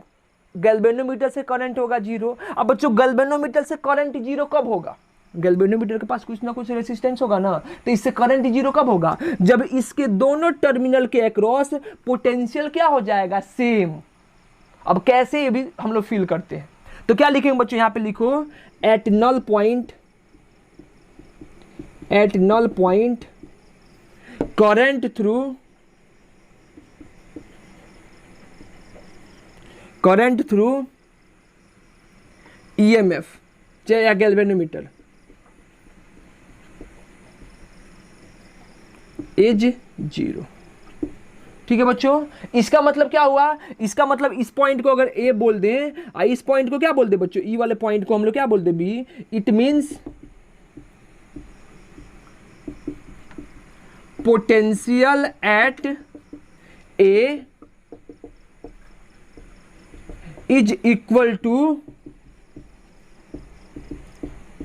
गैल्वेनोमीटर से करंट होगा जीरो। अब बच्चों गैल्वेनोमीटर से करंट जीरो कब होगा, गैल्वेनोमीटर के पास कुछ ना कुछ रेसिस्टेंस होगा ना, तो इससे करंट जीरो कब होगा, जब इसके दोनों टर्मिनल के अक्रॉस पोटेंशियल क्या हो जाएगा, सेम। अब कैसे ये भी हम लोग फील करते हैं, तो क्या लिखेंगे बच्चों, यहां पे लिखो at null point, at null point current through EMF चाहे या गैल्वेनोमीटर इज जीरो। ठीक है बच्चों, इसका मतलब क्या हुआ, इसका मतलब इस पॉइंट को अगर ए बोल दें, इस पॉइंट को क्या बोल दे बच्चों, ई वाले पॉइंट को हम लोग क्या बोल दे, B. It means potential at A is equal to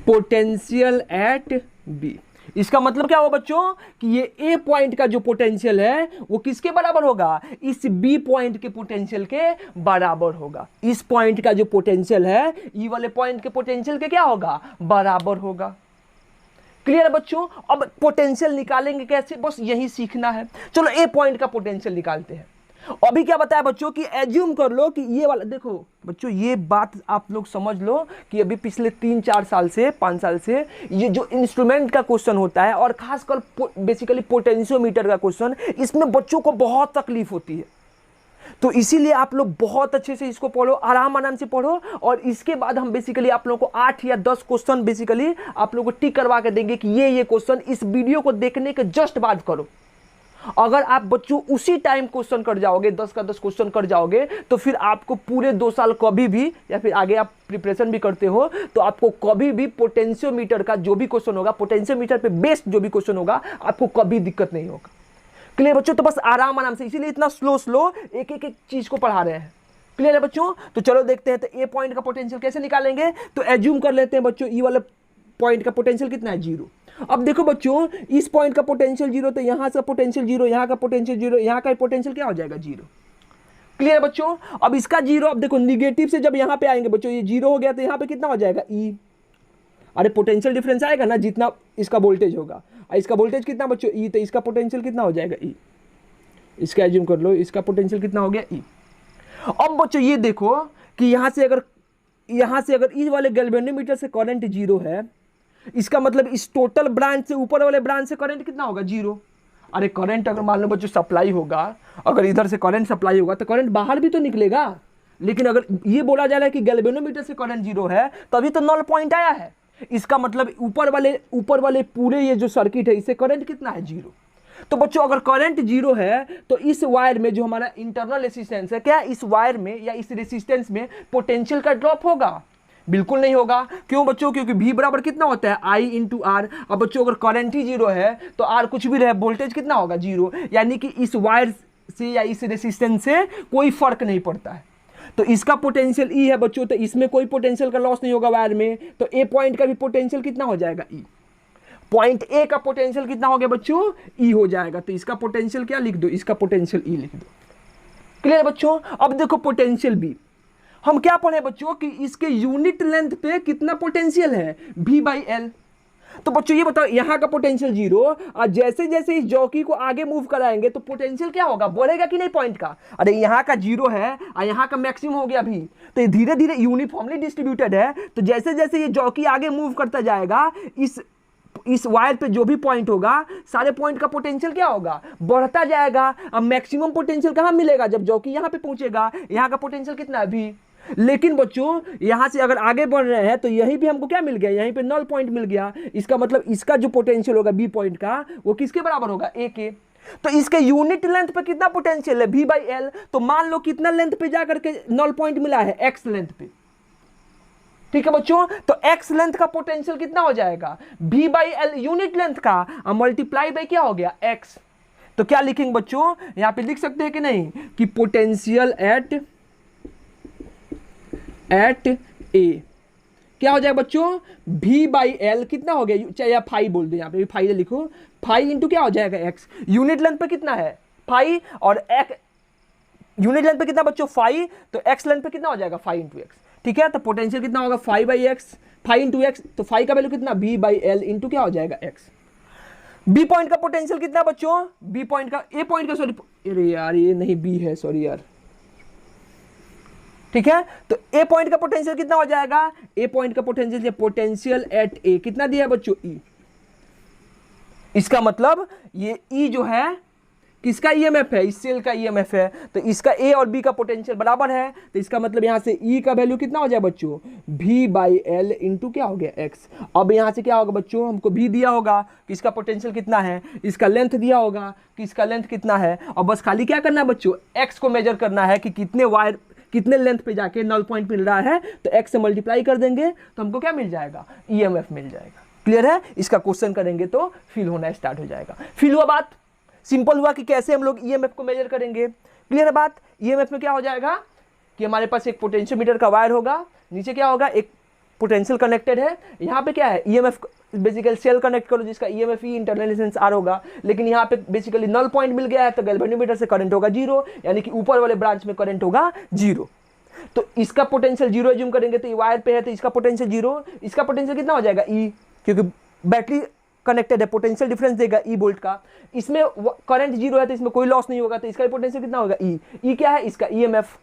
potential at B. इसका मतलब क्या हुआ बच्चों कि ये ए पॉइंट का जो पोटेंशियल है वो किसके बराबर होगा, इस बी पॉइंट के पोटेंशियल के बराबर होगा। इस पॉइंट का जो पोटेंशियल है ई वाले पॉइंट के पोटेंशियल के क्या होगा, बराबर होगा। क्लियर है बच्चों। अब पोटेंशियल निकालेंगे कैसे, बस यही सीखना है। चलो ए पॉइंट का पोटेंशियल निकालते हैं। अभी क्या बताया बच्चों कि एज्यूम कर लो कि ये वाला, देखो बच्चों ये बात आप लोग समझ लो कि अभी पिछले 3-4 साल से 5 साल से ये जो इंस्ट्रूमेंट का क्वेश्चन होता है और खासकर बेसिकली पोटेंशियोमीटर का क्वेश्चन, इसमें बच्चों को बहुत तकलीफ होती है। तो इसीलिए आप लोग बहुत अच्छे से इसको पढ़ो, आराम से पढ़ो। और इसके बाद हम बेसिकली आप लोगों को 8 या 10 क्वेश्चन बेसिकली आप लोगों को टिक करवा के देंगे कि ये क्वेश्चन इस वीडियो को देखने के जस्ट बाद करो। अगर आप बच्चों उसी टाइम क्वेश्चन कर जाओगे, 10 का 10 क्वेश्चन कर जाओगे, तो फिर आपको पूरे 2 साल कभी भी, या फिर आगे आप प्रिपरेशन भी करते हो तो आपको कभी भी पोटेंशियोमीटर का जो भी क्वेश्चन होगा, पोटेंशियोमीटर पे बेस्ड जो भी क्वेश्चन होगा, आपको कभी दिक्कत नहीं होगा। क्लियर बच्चों। तो बस आराम से, इसीलिए इतना स्लो एक एक चीज को पढ़ा रहे हैं। क्लियर है बच्चों। तो चलो देखते हैं, तो ए पॉइंट का पोटेंशियल कैसे निकालेंगे। तो एज्यूम कर लेते हैं बच्चों ई वाले पॉइंट का पोटेंशियल कितना है, जीरो। अब देखो बच्चों इस पॉइंट का पोटेंशियल जीरो, तो यहां से पोटेंशियल जीरो, यहां का पोटेंशियल जीरो, यहां का पोटेंशियल क्या हो जाएगा, जीरो। क्लियर बच्चों। अब इसका जीरो, अब देखो निगेटिव से जब यहां पे आएंगे बच्चों, ये जीरो हो गया तो यहां पे कितना हो जाएगा, ई। अरे पोटेंशियल डिफरेंस आएगा ना जितना इसका वोल्टेज होगा, इसका वोल्टेज कितना बच्चों ई, तो इसका पोटेंशियल कितना हो जाएगा ई, इसका एज्यूम कर लो इसका पोटेंशियल कितना हो गया ई। अब बच्चों ये देखो कि यहाँ से अगर इस वाले गैल्वेनोमीटर से करंट जीरो है, इसका मतलब इस टोटल ब्रांच से ऊपर वाले ब्रांच से करंट कितना होगा जीरो। अरे करंट अगर मान लो बच्चों सप्लाई होगा, अगर इधर से करंट सप्लाई होगा तो करंट बाहर भी तो निकलेगा, लेकिन अगर ये बोला जा रहा है कि गैल्वेनोमीटर से करंट जीरो है तभी तो नल पॉइंट आया है, इसका मतलब ऊपर वाले पूरे ये जो सर्किट है इससे करंट कितना है जीरो। तो बच्चों अगर करंट जीरो है तो इस वायर में जो हमारा इंटरनल रेसिस्टेंस है, क्या इस वायर में या इस रेसिस्टेंस में पोटेंशियल का ड्रॉप होगा? बिल्कुल नहीं होगा। क्यों बच्चों? क्योंकि V बराबर कितना होता है I इंटू आर। अब बच्चों अगर करंट ही जीरो है तो R कुछ भी रहे वोल्टेज कितना होगा जीरो, यानी कि इस वायर से या इस रेसिस्टेंस से कोई फर्क नहीं पड़ता है। तो इसका पोटेंशियल E है बच्चों, तो इसमें कोई पोटेंशियल का लॉस नहीं होगा वायर में, तो ए पॉइंट का भी पोटेंशियल कितना हो जाएगा E। पॉइंट ए का पोटेंशियल कितना हो गया बच्चों? E हो जाएगा। तो इसका पोटेंशियल क्या लिख दो? इसका पोटेंशियल E लिख दो। क्लियर बच्चों? अब देखो पोटेंशियल B, हम क्या पढ़े बच्चों कि इसके यूनिट लेंथ पे कितना पोटेंशियल है V/L। तो बच्चों ये बताओ यहाँ का पोटेंशियल जीरो और जैसे जैसे इस जॉकी को आगे मूव कराएंगे तो पोटेंशियल क्या होगा? बढ़ेगा कि नहीं पॉइंट का? अरे यहाँ का जीरो है और यहाँ का मैक्सिमम हो गया अभी, तो धीरे धीरे यूनिफॉर्मली डिस्ट्रीब्यूटेड है। तो जैसे जैसे ये जॉकी आगे मूव करता जाएगा इस वायर पे जो भी पॉइंट होगा सारे पॉइंट का पोटेंशियल क्या होगा? बढ़ता जाएगा। अब मैक्सिमम पोटेंशियल कहाँ मिलेगा? जब जॉकी यहाँ पे पहुंचेगा। यहाँ का पोटेंशियल कितना है V। लेकिन बच्चों यहां से अगर आगे बढ़ रहे हैं तो यहीं भी हमको क्या मिल गया? यहीं पे नल पॉइंट मिल गया। इसका मतलब इसका जो पोटेंशियल होगा B पॉइंट का वो किसके बराबर होगा? A के। तो इसके यूनिट लेंथ पे कितना पोटेंशियल है? V/L। तो मान लो कितना लेंथ पे जाकर के नल पॉइंट मिला है? X लेंथ पे। ठीक है बच्चों, तो X लेंथ का पोटेंशियल कितना हो जाएगा? V/L यूनिट लेंथ का मल्टीप्लाई बाय क्या हो गया? X। तो क्या लिखेंगे बच्चों? यहां पे लिख सकते हैं कि नहीं कि पोटेंशियल एट ए क्या हो जाएगा बच्चों? V/L कितना हो गया? चाहे आप फाई बोल दो, यहाँ पे फाई लिखो, फाई इंटू क्या हो जाएगा? X। यूनिट लेंथ पे कितना है? फाई, और यूनिट लेंथ पे कितना बच्चों? फाई, तो X लेंथ पे कितना हो जाएगा? Phi into X. ठीक है, तो पोटेंशियल कितना होगा? फाई/X, फाई इंटू एक्स। तो फाई का वैल्यू कितना? V/L इंटू क्या हो जाएगा? X। बी पॉइंट का पोटेंशियल कितना बच्चों? बी पॉइंट का, ए पॉइंट का, सॉरी अरे यार ये नहीं बी है, सॉरी यार। ठीक है, तो ए पॉइंट का पोटेंशियल कितना हो जाएगा? ए पॉइंट का पोटेंशियल एट ए कितना दिया है बच्चों? ई। इसका मतलब ये ई जो है किसका ईएमएफ है? इस सेल का ईएमएफ है। तो इसका ए और बी का पोटेंशियल बराबर है, तो इसका मतलब यहां से ई का वैल्यू कितना हो जाए बच्चों? V/L इंटू क्या हो गया? एक्स। अब यहां से क्या होगा बच्चों? हमको भी दिया होगा कि इसका पोटेंशियल कितना है, इसका लेंथ दिया होगा कि इसका लेंथ कितना है, और बस खाली क्या करना है बच्चों? एक्स को मेजर करना है कि कितने वायर कितने लेंथ पे जाके नल पॉइंट मिल रहा है, तो एक्स से मल्टीप्लाई कर देंगे तो हमको क्या मिल जाएगा? ईएमएफ मिल जाएगा। क्लियर है? इसका क्वेश्चन करेंगे तो फील होना स्टार्ट हो जाएगा। फील हुआ बात? सिंपल हुआ कि कैसे हम लोग ईएमएफ को मेजर करेंगे। क्लियर है बात? ईएमएफ में क्या हो जाएगा कि हमारे पास एक पोटेंशियोमीटर का वायर होगा, नीचे क्या होगा? एक पोटेंशियल कनेक्टेड है, यहाँ पे क्या है? ईएमएफ बेसिकली सेल कनेक्ट करो जिसका ईएमएफ ई इंटरनल रेजिस्टेंस आर होगा, लेकिन यहाँ पे बेसिकली नल पॉइंट मिल गया है तो गैल्वेनोमीटर से करंट होगा जीरो, यानी कि ऊपर वाले ब्रांच में करंट होगा जीरो। तो इसका पोटेंशियल जीरो एज्यूम करेंगे, तो ये वायर पे है तो इसका पोटेंशियल जीरो, इसका पोटेंशियल कितना हो जाएगा? ई, क्योंकि बैटरी कनेक्टेड है, पोटेंशियल डिफरेंस देगा ई वोल्ट का। इसमें करंट जीरो है तो इसमें कोई लॉस नहीं होगा, तो इसका पोटेंशियल कितना होगा? ई। ई क्या है? इसका ईएमएफ।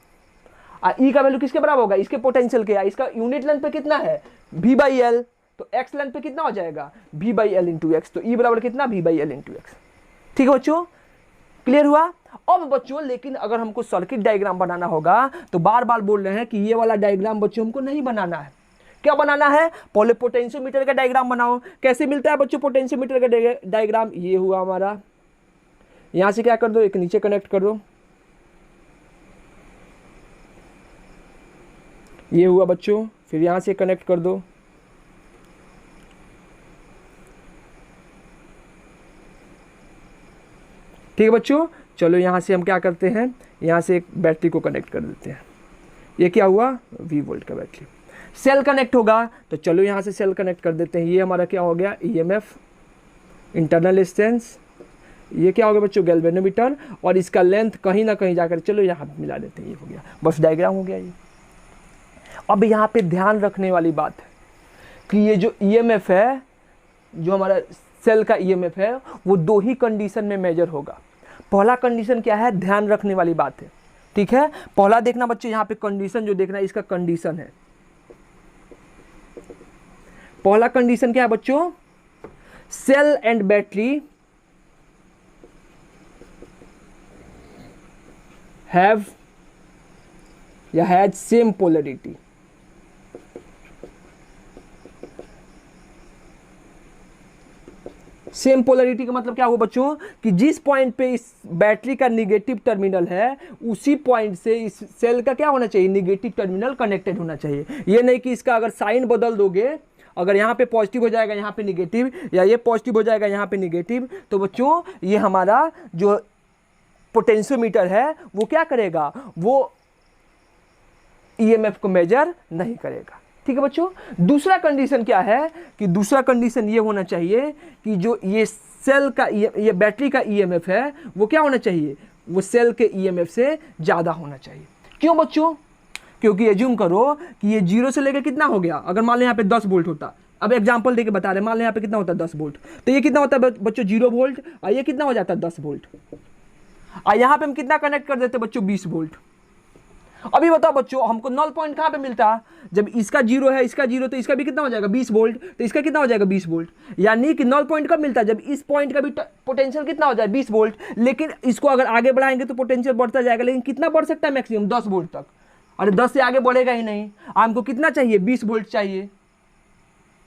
ई का वैल्यू किसके बराबर होगा? इसके पोटेंशियल के। इसका यूनिट लेंथ पे कितना है? V/L। तो एक्स लेंथ पे कितना हो जाएगा? V/L into X. तो ई बराबर कितना? V/L into X. ठीक है बच्चों, क्लियर हुआ? अब बच्चों लेकिन अगर हमको सर्किट डायग्राम बनाना होगा तो बार बार बोल रहे हैं कि ये वाला डायग्राम बच्चों हमको नहीं बनाना है। क्या बनाना है? पहले पोटेंशियोमीटर का डायग्राम बनाओ। कैसे मिलता है बच्चों पोटेंशियोमीटर का डायग्राम? ये हुआ हमारा, यहां से क्या कर दो? एक नीचे कनेक्ट कर दो, ये हुआ बच्चों, फिर यहां से कनेक्ट कर दो, ठीक है बच्चों। चलो यहां से हम क्या करते हैं, यहां से एक बैटरी को कनेक्ट कर देते हैं। ये क्या हुआ? V वोल्ट का बैटरी। सेल कनेक्ट होगा, तो चलो यहां से सेल कनेक्ट कर देते हैं। ये हमारा क्या हो गया? EMF, internal resistance. ये क्या हो गया बच्चों? गैल्वेनोमीटर, और इसका लेंथ कहीं ना कहीं जाकर चलो यहाँ पे मिला देते हैं। ये हो गया, बस डायग्राम हो गया ये। अब यहाँ पे ध्यान रखने वाली बात है कि ये जो ईएमएफ है, जो हमारा सेल का ईएमएफ है, वो दो ही कंडीशन में मेजर होगा। पहला कंडीशन क्या है, ध्यान रखने वाली बात है, ठीक है। पहला देखना बच्चे, यहाँ पे कंडीशन जो देखना है इसका कंडीशन है, पहला कंडीशन क्या है बच्चों, सेल एंड बैटरी हैव या has same polarity. Same polarity का मतलब क्या हुआ बच्चों, कि जिस पॉइंट पे इस बैटरी का निगेटिव टर्मिनल है उसी पॉइंट से इस सेल का क्या होना चाहिए, निगेटिव टर्मिनल कनेक्टेड होना चाहिए। ये नहीं कि इसका अगर साइन बदल दोगे, अगर यहाँ पे पॉजिटिव हो जाएगा यहाँ पे निगेटिव, या ये पॉजिटिव हो जाएगा यहाँ पे निगेटिव, तो बच्चों ये हमारा जो पोटेंशियोमीटर है वो क्या करेगा, वो ईएमएफ को मेजर नहीं करेगा, ठीक है बच्चों। दूसरा कंडीशन क्या है, कि दूसरा कंडीशन ये होना चाहिए कि जो ये सेल का ये बैटरी का ईएमएफ है वो क्या होना चाहिए, वो सेल के ईएमएफ से ज़्यादा होना चाहिए। क्यों बच्चों, क्योंकि एज्यूम करो कि ये 0 से लेकर कितना हो गया, अगर मान लो यहाँ पे 10 वोल्ट होता, अब एग्जांपल देके बता रहे हैं, मान लो यहाँ पे कितना होता है 10 वोल्ट, तो ये कितना होता है बच्चों 0 वोल्ट, और ये कितना हो जाता है 10 वोल्ट, और यहाँ पे हम कितना कनेक्ट कर देते बच्चों 20 वोल्ट। अभी बताओ बच्चों, हमको नल पॉइंट कहाँ पे मिलता, जब इसका 0 है, इसका 0, तो इसका भी कितना हो जाएगा 20 वोल्ट, तो इसका कितना हो जाएगा 20 वोल्ट। यानी कि नल पॉइंट कब मिलता है, जब इस पॉइंट का भी पोटेंशियल कितना हो जाए 20 वोल्ट। लेकिन इसको अगर आगे बढ़ाएंगे तो पोटेंशियल बढ़ता जाएगा, लेकिन कितना बढ़ सकता है मैक्सिमम 10 वोल्ट तक। अरे 10 से आगे बढ़ेगा ही नहीं, हमको कितना चाहिए 20 वोल्ट चाहिए।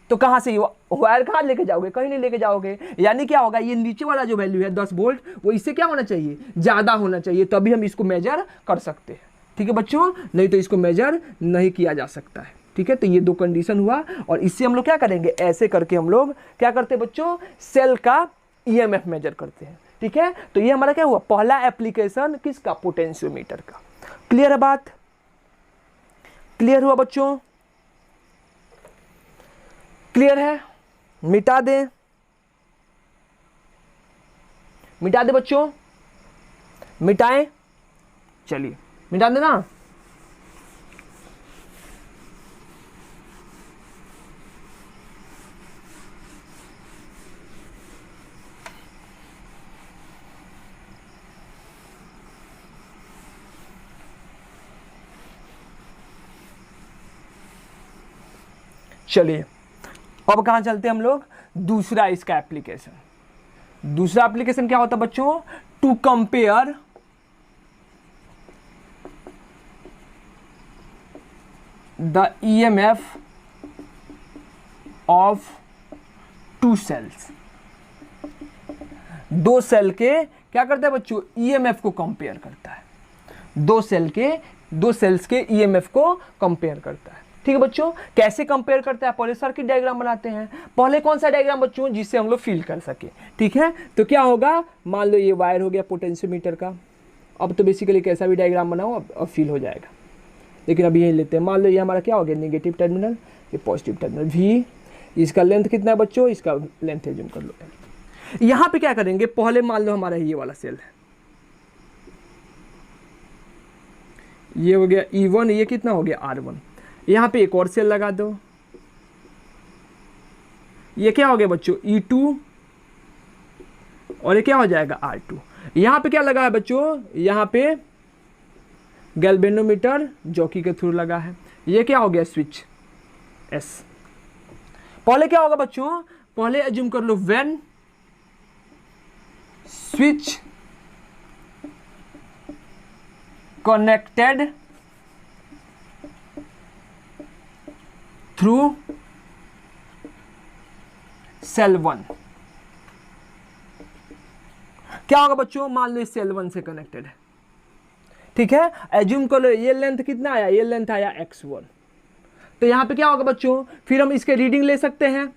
तो कहाँ से वायर कहाँ लेके जाओगे, कहीं नहीं लेके जाओगे। यानी क्या होगा, ये नीचे वाला जो वैल्यू है 10 वोल्ट, वो इससे क्या होना चाहिए, ज़्यादा होना चाहिए, तभी हम इसको मेजर कर सकते हैं, ठीक है बच्चों, नहीं तो इसको मेजर नहीं किया जा सकता है, ठीक है। तो ये दो कंडीशन हुआ, और इससे हम लोग क्या करेंगे, ऐसे करके हम लोग क्या करते हैं बच्चों, सेल का ईएमएफ मेजर करते हैं, ठीक है। तो ये हमारा क्या हुआ, पहला एप्लीकेशन किसका, पोटेंशियोमीटर का। क्लियर है बात, क्लियर हुआ बच्चों, क्लियर है। मिटा दें, मिटा दे बच्चों, मिटाएं, चलिए मिटा देना। चलिए अब कहाँ चलते हैं हम लोग, दूसरा इसका एप्लीकेशन। दूसरा एप्लीकेशन क्या होता है बच्चों, to compare the EMF of two cells. दो सेल के क्या करता है बच्चों, ईएमएफ को कंपेयर करता है, दो सेल्स के ईएमएफ को कंपेयर करता है, ठीक है बच्चों। कैसे कंपेयर करता है, पहले सर्किट डायग्राम बनाते हैं। पहले कौन सा डायग्राम बच्चों, जिससे हम लोग फील कर सके, ठीक है। तो क्या होगा, मान लो ये वायर हो गया पोटेंशियोमीटर का। अब तो बेसिकली कैसा भी डायग्राम बनाओ अब फील हो जाएगा, लेकिन अभी यही लेते हैं। मान लो ये हमारा क्या हो गया, नेगेटिव टर्मिनल, ये पॉजिटिव टर्मिनल भी। इसका लेंथ कितना है बच्चों, इसका लेंथ एज्यूम कर लो। यहाँ पे क्या करेंगे, पहले मान लो हमारा ये वाला सेल है, ये हो गया E1, ये कितना हो गया R1। यहाँ पे एक और सेल लगा दो, ये क्या हो गया बच्चों E2, और ये क्या हो जाएगा R2। यहाँ पे क्या लगा है बच्चों, यहाँ पे गैल्वेनोमीटर जॉकी के थ्रू लगा है। ये क्या हो गया स्विच S। पहले क्या होगा बच्चों, पहले एज्यूम कर लो when switch connected through cell 1। क्या होगा बच्चों, मान लो सेल 1 से कनेक्टेड है, ठीक है। एज्यूम कर लो ये लेंथ कितना आया, ये लेंथ आया x1। तो यहाँ पे क्या होगा बच्चों, फिर हम इसके रीडिंग ले सकते हैं,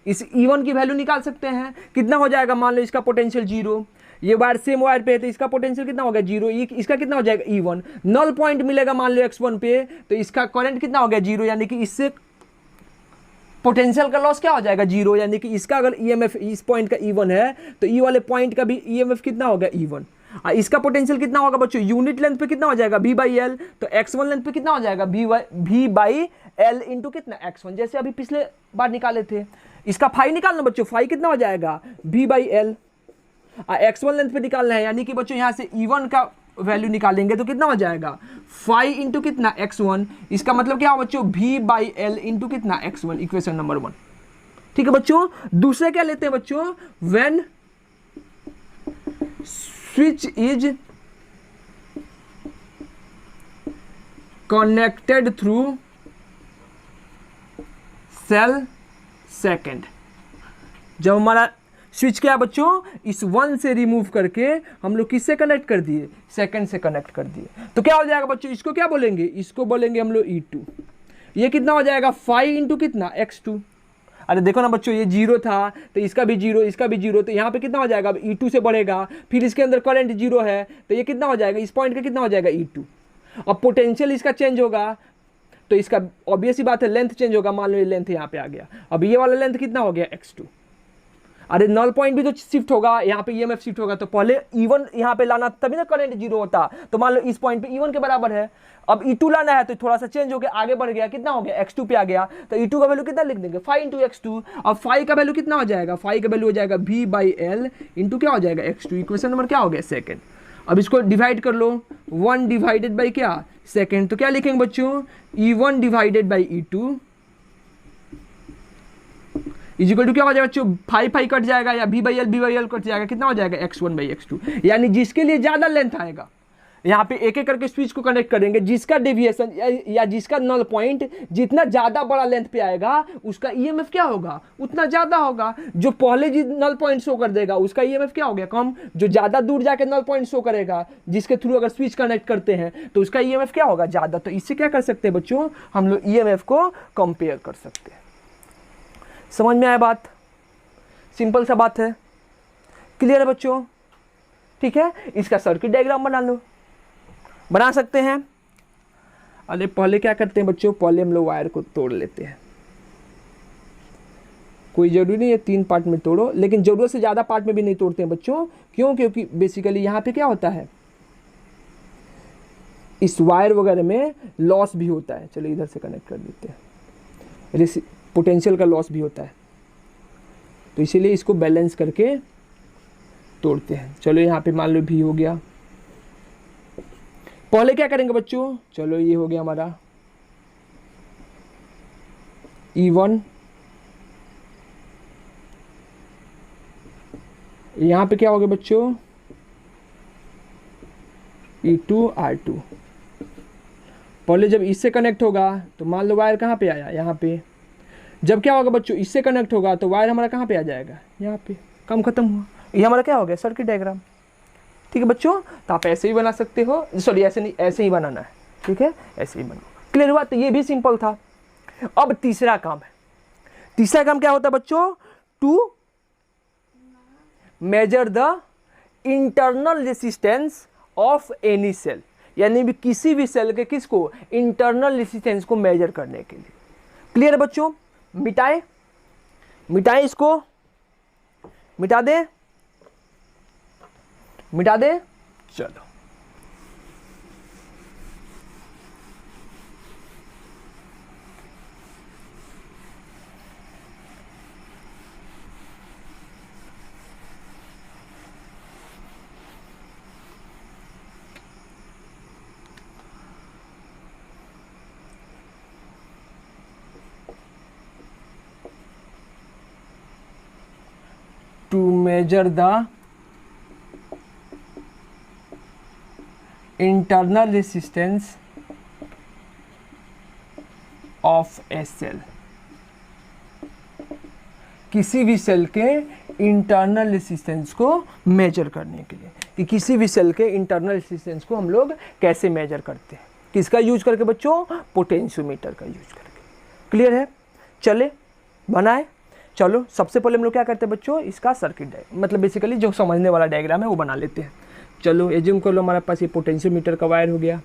इस E1 की वैल्यू निकाल सकते हैं। कितना हो जाएगा, मान लो इसका पोटेंशियल 0, ये वायर सेम वायर पे है तो इसका पोटेंशियल कितना हो गया 0, इसका कितना हो जाएगा E1। नल पॉइंट मिलेगा मान लो x1 पे, तो इसका करंट कितना हो गया 0, यानी कि इससे पोटेंशियल का लॉस क्या हो जाएगा 0, यानी कि इसका अगर ईएमएफ इस पॉइंट का E1 है तो ई वाले पॉइंट का भी ईएमएफ कितना होगा E1। इसका पोटेंशियल कितना होगा बच्चों, यूनिट लेंथ पे कितना हो जाएगा v बाई एल, तो x1 लेंथ पे कितना हो जाएगा v बाई एल इंटू कितना x1, जैसे अभी पिछले बार निकाले थे। इसका फाई निकालना बच्चों, फाई कितना हो जाएगा v by L, x1 length पे निकालना है, यानी कि बच्चों यहाँ से E1 का वैल्यू निकालेंगे तो कितना हो जाएगा फाई इंटू कितना x1, इसका मतलब क्या हो बच्चों v बाई एल इंटू कितना x1, इक्वेशन नंबर 1। ठीक है बच्चों, दूसरे क्या लेते हैं बच्चों, when switch is connected through cell second. जब हमारा स्विच क्या है बच्चों, इस 1 से रिमूव करके हम लोग किससे कनेक्ट कर दिए, सेकंड से कनेक्ट कर दिए, तो क्या हो जाएगा बच्चों, इसको क्या बोलेंगे, इसको बोलेंगे हम लोग E2। ये कितना हो जाएगा 5 इंटू कितना x2। अरे देखो ना बच्चों, ये 0 था तो इसका भी 0, इसका भी 0, तो यहाँ पे कितना हो जाएगा, अब E2 से बढ़ेगा, फिर इसके अंदर करंट 0 है तो ये कितना हो जाएगा, इस पॉइंट का कितना हो जाएगा E2। अब पोटेंशियल इसका चेंज होगा तो इसका ऑब्वियस ही बात है लेंथ चेंज होगा, मान लो ये लेंथ यहाँ पे आ गया, अब ये वाला लेंथ कितना हो गया x2। अरे नल पॉइंट भी तो शिफ्ट होगा, यहाँ पे EMF शिफ्ट होगा, तो पहले E1 यहाँ पे लाना तभी ना करंट 0 होता, तो मान लो इस पॉइंट पे E1 के बराबर है, अब E2 लाना है तो थोड़ा सा चेंज हो गया, आगे बढ़ गया, कितना हो गया x2 पे आ गया, तो E2 का वैल्यू कितना लिख देंगे 5 इंटू x2। अब 5 का वैल्यू कितना हो जाएगा, 5 का वैल्यू हो जाएगा v बाई एल इंटू क्या हो जाएगा x2, इक्वेशन नंबर क्या हो गया सेकेंड। अब इसको डिवाइड कर लो, 1 डिवाइडेड बाई क्या सेकेंड, तो क्या लिखेंगे बच्चों, E1 divided by E2 is equal to क्या हो जाएगा बच्चों, 5 कट जाएगा या v बाई एल कट जाएगा, कितना हो जाएगा x1 बाई x2। यानी जिसके लिए ज़्यादा लेंथ आएगा, यहाँ पे एक एक करके स्विच को कनेक्ट करेंगे, जिसका डेविएशन या जिसका नल पॉइंट जितना ज़्यादा बड़ा लेंथ पे आएगा उसका EMF क्या होगा, उतना ज़्यादा होगा। जो पहले जी नल पॉइंट शो कर देगा उसका EMF क्या हो गया, कम। जो ज़्यादा दूर जाके नल पॉइंट शो करेगा, जिसके थ्रू अगर स्विच कनेक्ट करते हैं तो उसका EMF क्या होगा, ज़्यादा। तो इससे क्या कर सकते हैं बच्चों, हम लोग EMF को कंपेयर कर सकते हैं। समझ में आया बात, सिंपल सा बात है, क्लियर है बच्चों। ठीक है, इसका सर्किट डायग्राम बना लो, बना सकते हैं। अरे पहले क्या करते हैं बच्चों, पहले हम लोग वायर को तोड़ लेते हैं। कोई जरूरी नहीं है 3 पार्ट में तोड़ो, लेकिन जरूरत से ज़्यादा पार्ट में भी नहीं तोड़ते हैं बच्चों। क्यों, क्योंकि बेसिकली यहाँ पे क्या होता है, इस वायर वगैरह में लॉस भी होता है। चलो इधर से कनेक्ट कर देते हैं, पोटेंशियल का लॉस भी होता है, तो इसीलिए इसको बैलेंस करके तोड़ते हैं। चलो यहाँ पे मान लो भी हो गया। पहले क्या करेंगे बच्चों, चलो ये हो गया हमारा E1, यहाँ पे क्या हो गया बच्चों E2 R2। पहले जब इससे कनेक्ट होगा तो मान लो वायर कहाँ पे आया, यहाँ पे। जब क्या होगा बच्चों, इससे कनेक्ट होगा तो वायर हमारा कहाँ पे आ जाएगा, यहाँ पे। काम खत्म हुआ, ये हमारा क्या हो गया, सर्किट डायग्राम। ठीक है बच्चों, तो आप ऐसे ही बना सकते हो, सॉरी ऐसे नहीं, ऐसे ही बनाना है। ठीक है, ऐसे ही बनाओ, क्लियर हुआ। तो ये भी सिंपल था। अब तीसरा काम है। तीसरा काम क्या होता है बच्चों, to measure the internal resistance of any cell, यानी भी किसी भी सेल के किसको, इंटरनल रेसिस्टेंस को मेजर करने के लिए। क्लियर है बच्चों, मिटाए इसको, मिटा दे, चलो। To measure the internal resistance of a cell, किसी भी सेल के इंटरनल रेसिस्टेंस को मेजर करने के लिए, कि किसी भी सेल के इंटरनल रेसिस्टेंस को हम लोग कैसे मेजर करते हैं, किसका यूज करके बच्चों, पोटेंशियोमीटर का यूज करके। क्लियर है, चले बनाए। चलो सबसे पहले हम लोग क्या करते हैं बच्चों, इसका सर्किट डायग्राम, मतलब बेसिकली जो समझने वाला डायग्राम है वो बना लेते हैं। चलो एज्यूम कर लो हमारे पास ये पोटेंशियोमीटर का वायर हो गया,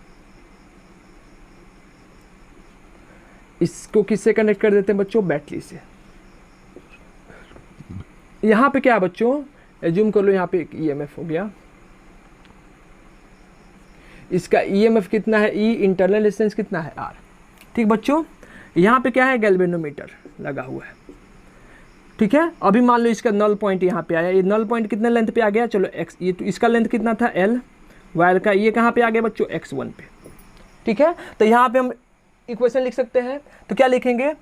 इसको किससे कनेक्ट कर देते हैं बच्चों, बैटरी से। यहाँ पे क्या है बच्चों, एज्यूम कर लो यहाँ पे एक EMF हो गया, इसका ईएमएफ कितना है ई, इंटरनल रेजिस्टेंस कितना है आर। ठीक बच्चों, यहाँ पे क्या है गैल्वेनोमीटर लगा हुआ है। ठीक है, अभी मान लो इसका नल पॉइंट यहाँ पे आया, ये नल पॉइंट कितने लेंथ पे आ गया, चलो एक्स, ये तो इसका लेंथ कितना था एल, वायर का ये कहाँ पे आ गया बच्चों x1 पे। ठीक है, तो यहाँ पे हम इक्वेशन लिख सकते हैं, तो क्या लिखेंगे,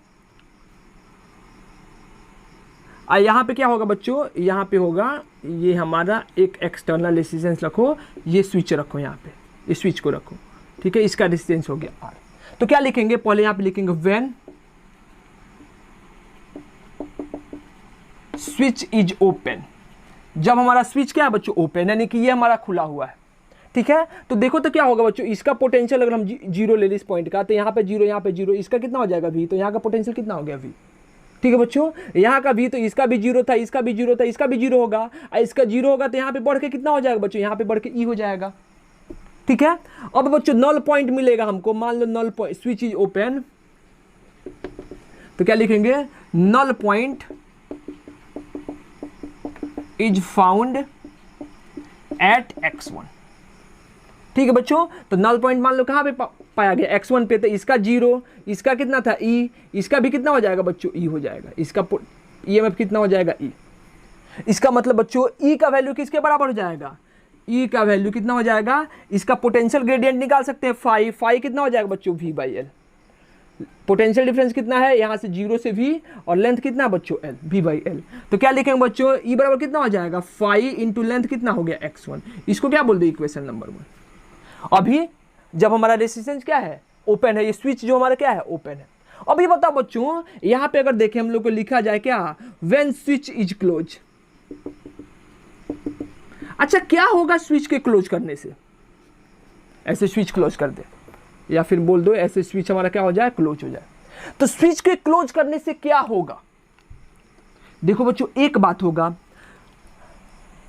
यहाँ पे क्या होगा बच्चों, यहाँ पे होगा ये हमारा एक एक्सटर्नल रेजिस्टेंस रखो, ये स्विच रखो यहाँ पे, इस स्विच को रखो। ठीक है, इसका रेजिस्टेंस हो गया आर। तो क्या लिखेंगे, पहले यहाँ पे लिखेंगे व्हेन स्विच इज ओपन, जब हमारा स्विच क्या है बच्चों ओपन, यानी कि ये हमारा खुला हुआ है। ठीक है, तो देखो तो क्या होगा बच्चों, इसका पोटेंशियल अगर हम जीरो ले लें इस पॉइंट का, तो यहाँ पे जीरो, यहाँ पे जीरो, इसका कितना हो जाएगा v, तो यहाँ का पोटेंशियल कितना हो गया v। ठीक है बच्चों, यहाँ का v, तो इसका भी जीरो था, इसका भी जीरो था, इसका भी जीरो होगा, और इसका जीरो होगा तो यहाँ पे बढ़ के कितना हो जाएगा बच्चों, यहाँ पे बढ़ के ई हो जाएगा। ठीक है, अब बच्चों नल पॉइंट मिलेगा हमको, मान लो null point, switch is open, तो क्या लिखेंगे, null point is found at x1। ठीक है बच्चों, तो नल पॉइंट मान लो कहाँ पे पाया गया x1 पे, तो इसका जीरो, इसका कितना था e, इसका भी कितना हो जाएगा बच्चों e हो जाएगा, इसका ईएमएफ कितना हो जाएगा e। इसका मतलब बच्चों e का वैल्यू किसके बराबर हो जाएगा, e का वैल्यू कितना हो जाएगा, इसका पोटेंशियल ग्रेडियंट निकाल सकते हैं फाई कितना हो जाएगा बच्चों v by L. Potential difference कितना है, यहाँ से जीरो से v, और लेंथ कितना बच्चों एल, v बाई एल। तो क्या लिखेंगे बच्चों, e बराबर कितना हो जाएगा फाई इंटू लेंथ कितना हो गया x1। इसको क्या बोल दो इक्वेशन नंबर 1। अभी जब हमारा रेजिस्टेंस क्या है ओपन है, ये स्विच जो हमारा क्या है ओपन है। अभी बताओ बच्चों, यहाँ पे अगर देखें हम लोग को लिखा जाए क्या, व्हेन स्विच इज क्लोज। अच्छा, क्या होगा स्विच के क्लोज करने से, ऐसे स्विच क्लोज कर दे, या फिर बोल दो ऐसे स्विच हमारा क्या हो जाए क्लोज हो जाए। तो स्विच के क्लोज करने से क्या होगा, देखो बच्चों एक बात होगा,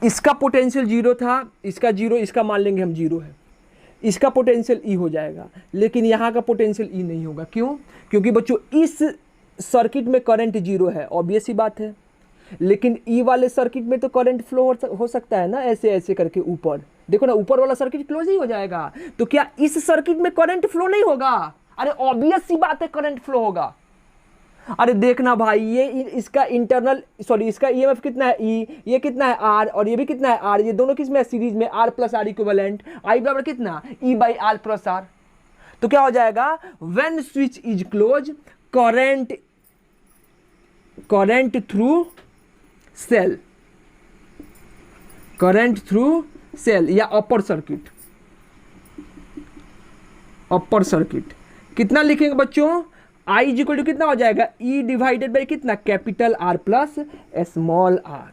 इसका पोटेंशियल जीरो था, इसका जीरो, इसका मान लेंगे हम जीरो है, इसका पोटेंशियल ई हो जाएगा, लेकिन यहाँ का पोटेंशियल ई नहीं होगा। क्यों, क्योंकि बच्चों इस सर्किट में करंट जीरो है, ऑब्वियस ही बात है, लेकिन ई वाले सर्किट में तो करंट फ्लो हो सकता है ना, ऐसे ऐसे करके ऊपर देखो ना, ऊपर वाला सर्किट क्लोज ही हो जाएगा। तो क्या इस सर्किट में करंट फ्लो नहीं होगा, अरे ऑब्वियस सी बात है करंट फ्लो होगा। अरे देखना भाई, ये इसका इंटरनल सॉरी इसका ईएमएफ कितना है ई, ये कितना है आर, और ये भी कितना है आर, ये दोनों किस में है सीरीज में, R plus R equivalent, I बराबर कितना E by R plus R. तो क्या हो जाएगा, when switch is close current through cell, current through cell या अपर सर्किट कितना लिखेंगे बच्चों, आई इज इक्वल टू कितना हो जाएगा ई डिवाइडेड बाई कितना capital R plus small R.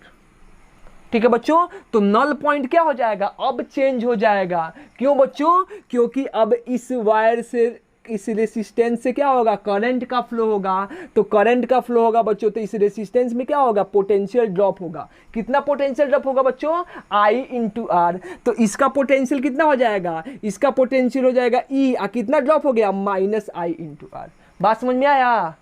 ठीक है बच्चों, तो नल पॉइंट क्या हो जाएगा, अब चेंज हो जाएगा। क्यों बच्चों, क्योंकि अब इस वायर से, इस रेसिस्टेंस से क्या होगा, करंट का फ्लो होगा। तो करंट का फ्लो होगा बच्चों, तो इस रेसिस्टेंस में क्या होगा, पोटेंशियल ड्रॉप होगा। कितना पोटेंशियल ड्रॉप होगा बच्चों, आई इंटू आर। तो इसका पोटेंशियल कितना हो जाएगा, इसका पोटेंशियल हो जाएगा ई, कितना ड्रॉप हो गया माइनस आई इंटू आर। बात समझ में आया,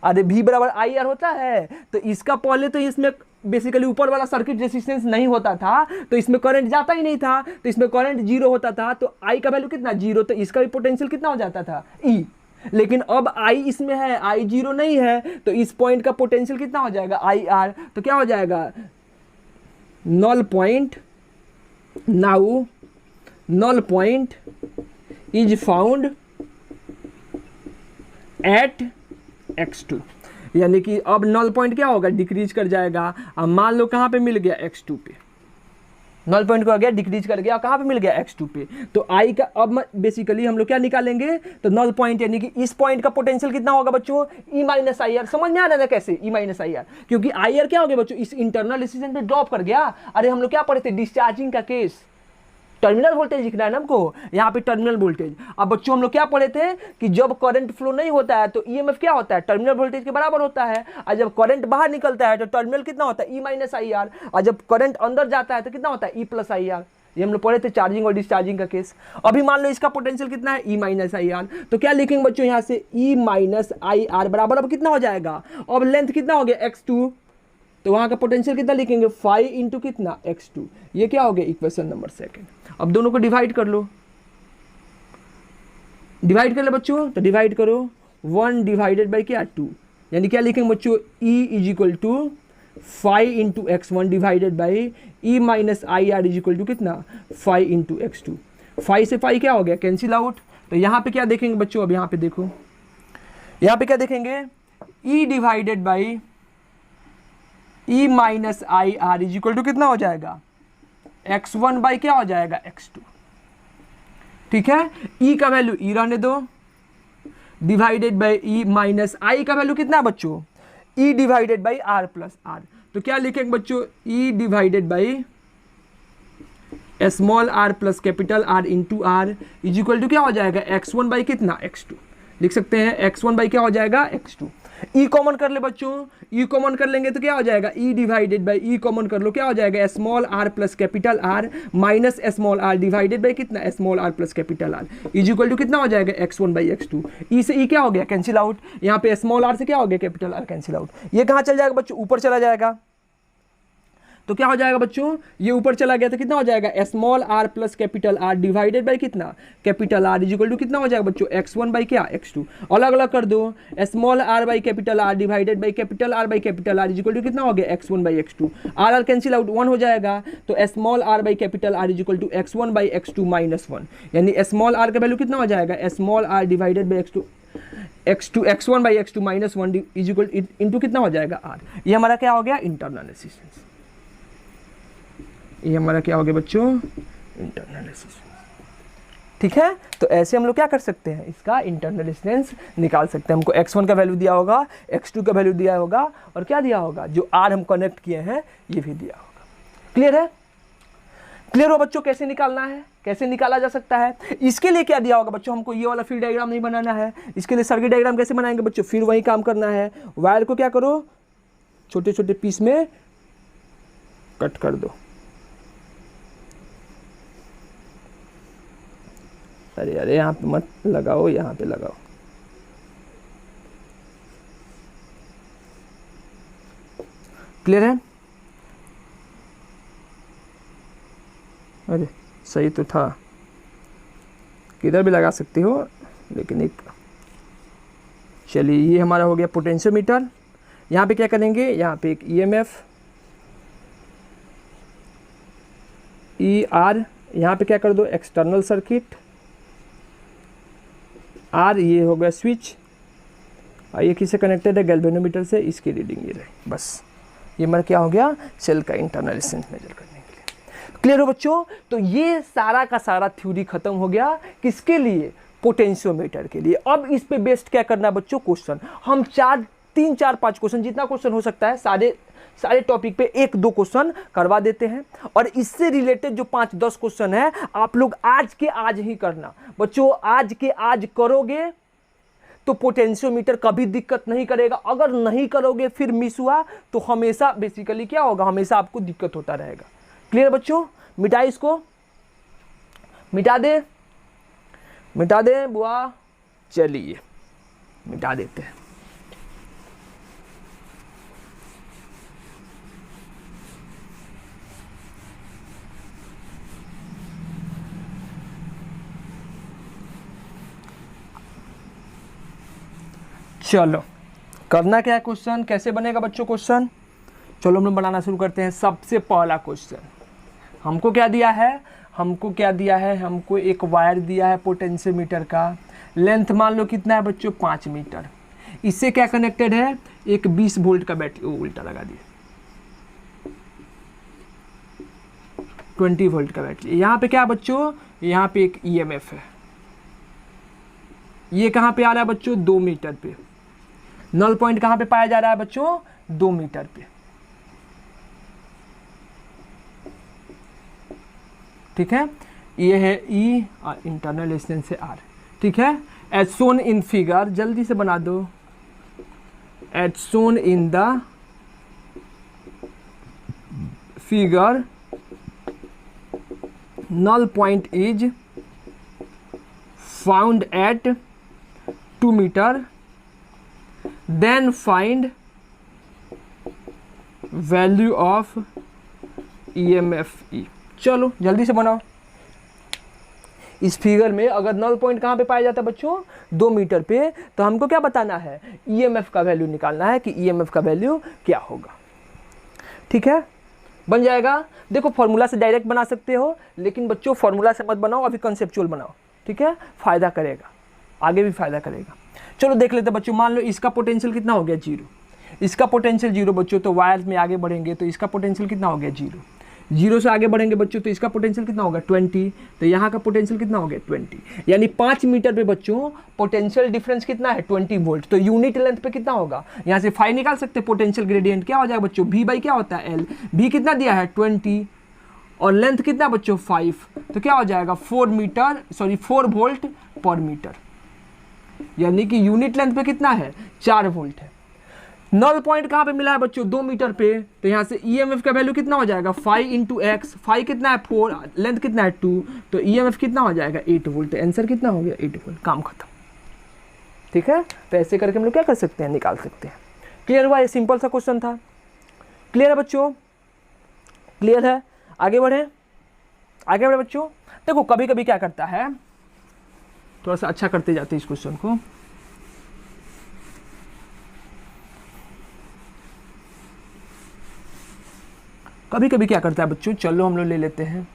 अरे v बराबर आई आर होता है, तो इसका पहले तो इसमें बेसिकली ऊपर वाला सर्किट रेसिस्टेंस नहीं होता था, तो इसमें करंट जाता ही नहीं था, तो इसमें करंट जीरो होता था, तो आई का वैल्यू कितना जीरो, तो इसका भी पोटेंशियल कितना हो जाता था ई। लेकिन अब आई इसमें है, आई जीरो नहीं है, तो इस पॉइंट का पोटेंशियल कितना हो जाएगा आई आर। तो क्या हो जाएगा, null point, now null point is found at x2, यानी कि अब नल पॉइंट क्या होगा, डिक्रीज कर जाएगा। अब मान लो कहाँ पे मिल गया x2 पे, नल पॉइंट को आ गया डिक्रीज कर गया, कहाँ पे मिल गया x2 पे। तो i का अब बेसिकली हम लोग क्या निकालेंगे, तो नल पॉइंट यानी कि इस पॉइंट का पोटेंशियल कितना होगा बच्चों, e माइनस आई आर। समझ में आ रहा है ना कैसे, e माइनस आई आर, क्योंकि आई आर क्या हो गया बच्चों, इस इंटरनल रेजिस्टेंस में ड्रॉप कर गया। अरे हम लोग क्या पढ़े थे, डिस्चार्जिंग का केस, टर्मिनल वोल्टेज लिखना है ना हमको, यहाँ पे टर्मिनल वोल्टेज। अब बच्चों हम लोग क्या पढ़े थे कि जब करंट फ्लो नहीं होता है तो ईएमएफ क्या होता है, टर्मिनल वोल्टेज के बराबर होता है, और जब करंट बाहर निकलता है तो टर्मिनल कितना होता है, ई माइनस आई आर, और जब करंट अंदर जाता है तो कितना होता है, ई प्लस आई आर। ये हम लोग पढ़े थे चार्जिंग और डिस्चार्जिंग का केस। अभी मान लो इसका पोटेंशियल कितना है, ई माइनस आई आर, तो क्या लिखेंगे बच्चों यहाँ से ई माइनस आई आर बराबर अब कितना हो जाएगा, अब लेंथ कितना हो गया x2, तो वहाँ का पोटेंशियल कितना लिखेंगे 5 इंटू कितना x2, ये क्या हो गया इक्वेशन नंबर 2। अब दोनों को डिवाइड कर लो, डिवाइड कर ले बच्चों, तो डिवाइड करो 1 डिवाइडेड बाई क्या 2, यानी क्या लिखेंगे बच्चों E is equal to 5 into x1 divided by E minus I R is equal to कितना 5 इंटू x2। 5 से 5 क्या हो गया कैंसिल आउट। तो यहाँ पे क्या देखेंगे बच्चों, अब यहाँ पे देखो, यहाँ पे क्या देखेंगे E divided by E minus I R is equal to कितना हो जाएगा x1 बाई क्या हो जाएगा x2। ठीक है, E का वैल्यू E रहने दो, divided by E minus I का वैल्यू कितना है बच्चों E divided by R plus R। तो क्या लिखेंगे बच्चों E divided by small r plus capital R into R is equal to क्या हो जाएगा x1 बाई कितना x2। लिख सकते हैं x1 बाई क्या हो जाएगा x2। E कॉमन कर ले बच्चों, E कॉमन कर लेंगे तो क्या हो जाएगा E divided by E common कर लो क्या हो जाएगा small r plus capital R minus small r divided by कितना small r plus capital R is equal to कितना हो जाएगा x1 बाई x2। E से E क्या हो गया कैंसिल आउट, यहाँ पे स्मॉल r से क्या हो गया कैपिटल R कैंसिल आउट। ये कहाँ चल जाएगा बच्चों ऊपर चला जाएगा, तो क्या हो जाएगा बच्चों ये ऊपर चला गया तो कितना हो जाएगा small r plus capital R divided by कितना capital R is equal to कितना हो जाएगा बच्चों x1 बाई क्या x2। अलग अलग कर दो, small r by capital R divided by capital R by capital R is equal to कितना हो गया x1 by x2। r cancel out 1 हो जाएगा, तो small r by capital R is equal to x1 by x2 minus 1, यानी small r का value कितना हो जाएगा small r divided by x1 by x2 minus 1 is equal into कितना हो जाएगा r। ये हमारा क्या हो गया इंटरनल रेजिस्टेंस, ये हमारा क्या हो गया बच्चों इंटरनल रेजिस्टेंस। ठीक है, तो ऐसे हम लोग क्या कर सकते हैं इसका इंटरनल रेजिस्टेंस निकाल सकते हैं। हमको x1 का वैल्यू दिया होगा, x2 का वैल्यू दिया होगा और क्या दिया होगा जो R हम कनेक्ट किए हैं ये भी दिया होगा। क्लियर है, क्लियर हो बच्चों कैसे निकालना है, कैसे निकाला जा सकता है। इसके लिए क्या दिया होगा बच्चों, हमको ये वाला फील्ड डायग्राम नहीं बनाना है, इसके लिए सर्किट डायग्राम कैसे बनाएंगे बच्चों, फिर वही काम करना है। वायर को क्या करो छोटे छोटे पीस में कट कर दो, अरे अरे यहाँ पे मत लगाओ, यहाँ पे लगाओ। क्लियर है, अरे सही तो था, किधर भी लगा सकते हो लेकिन एक। चलिए ये हमारा हो गया पोटेंशियोमीटर। यहाँ पे क्या करेंगे, यहाँ पे एक EMF ER, यहाँ पे क्या कर दो एक्सटर्नल सर्किट R, ये हो गया स्विच और ये किससे कनेक्टेड है गैल्वेनोमीटर से, इसकी रीडिंग ये रही। बस ये हमारा क्या हो गया सेल का इंटरनल रेजिस्टेंस मेजर करने के लिए। क्लियर हो बच्चों, तो ये सारा का सारा थ्योरी खत्म हो गया किसके लिए पोटेंशियोमीटर के लिए। अब इस पे बेस्ड क्या करना है बच्चों क्वेश्चन, हम 3 4 5 क्वेश्चन जितना क्वेश्चन हो सकता है सारे टॉपिक पे 1 2 क्वेश्चन करवा देते हैं और इससे रिलेटेड जो 5-10 क्वेश्चन है आप लोग आज के आज ही करना बच्चों। आज के आज करोगे तो पोटेंशियोमीटर कभी दिक्कत नहीं करेगा, अगर नहीं करोगे फिर मिस हुआ तो हमेशा बेसिकली क्या होगा, हमेशा आपको दिक्कत होता रहेगा। क्लियर बच्चों, मिटा इसको, मिटा दे बुआ, चलिए मिटा देते हैं। चलो करना क्या है क्वेश्चन, कैसे बनेगा बच्चों क्वेश्चन, चलो हम लोग बनाना शुरू करते हैं। सबसे पहला क्वेश्चन हमको क्या दिया है, हमको एक वायर दिया है पोटेंशियोमीटर का, लेंथ मान लो कितना है बच्चों 5 मीटर। इससे क्या कनेक्टेड है एक 20 वोल्ट का बैटरी, उल्टा लगा दिया 20 वोल्ट का बैटरी। यहाँ पे क्या बच्चों, यहाँ पे एक EMF है, ये कहाँ पे आ रहा है बच्चों 2 मीटर पे। नल पॉइंट कहाँ पे पाया जा रहा है बच्चों 2 मीटर पे। ठीक है, ये है E और इंटरनल रेजिस्टेंस है R। ठीक है, एज शोन इन फिगर, जल्दी से बना दो, as shown in the figure null point is found at 2 meter, then find value of EMF E। चलो जल्दी से बनाओ, इस फिगर में अगर नल पॉइंट कहाँ पे पाया जाता है बच्चों, 2 मीटर पे, तो हमको क्या बताना है, ईएमएफ का वैल्यू निकालना है कि ईएमएफ का वैल्यू क्या होगा। ठीक है, बन जाएगा। देखो फॉर्मूला से डायरेक्ट बना सकते हो, लेकिन बच्चों फॉर्मूला से मत बनाओ, अभी कंसेप्चुअल बनाओ। ठीक है, फायदा करेगा, आगे भी फायदा करेगा। चलो देख लेते हैं बच्चों, मान लो इसका पोटेंशियल कितना हो गया 0, इसका पोटेंशियल 0 बच्चों, तो वायर में आगे बढ़ेंगे तो इसका पोटेंशियल कितना हो गया 0, 0 से आगे बढ़ेंगे बच्चों तो इसका पोटेंशियल कितना होगा 20, तो यहाँ का पोटेंशियल कितना हो गया 20, यानी 5 मीटर पे बच्चों पोटेंशियल डिफरेंस कितना है 20 वोल्ट। तो यूनिट लेंथ पे कितना होगा, यहाँ से फाई निकाल सकते हैं, पोटेंशियल ग्रेडियंट क्या हो जाएगा बच्चों, V बाई क्या होता है L, V कितना दिया है 20 और लेंथ कितना बच्चों 5, तो क्या हो जाएगा 4 वोल्ट पर मीटर, यानी कि यूनिट लेंथ पे कितना है 4 वोल्ट है। नल पॉइंट कहाँ पे मिला है बच्चों 2 मीटर पे, तो यहाँ से ईएमएफ का वैल्यू कितना हो जाएगा 5 इंटू एक्स, फाई कितना है 4, लेंथ कितना है 2, तो ईएमएफ कितना हो जाएगा 8 वोल्ट। आंसर कितना हो गया 8 वोल्ट, काम खत्म। ठीक है, तो ऐसे करके हम लोग क्या कर सकते हैं, निकाल सकते हैं। क्लियर हुआ, ये सिंपल सा क्वेश्चन था। क्लियर है बच्चों, क्लियर है, आगे बढ़े, आगे बढ़े बच्चों। देखो कभी कभी क्या करता है, थोड़ा सा अच्छा करते जाते हैं इस क्वेश्चन को। कभी कभी क्या करता है बच्चों, चलो हम लोग ले लेते हैं,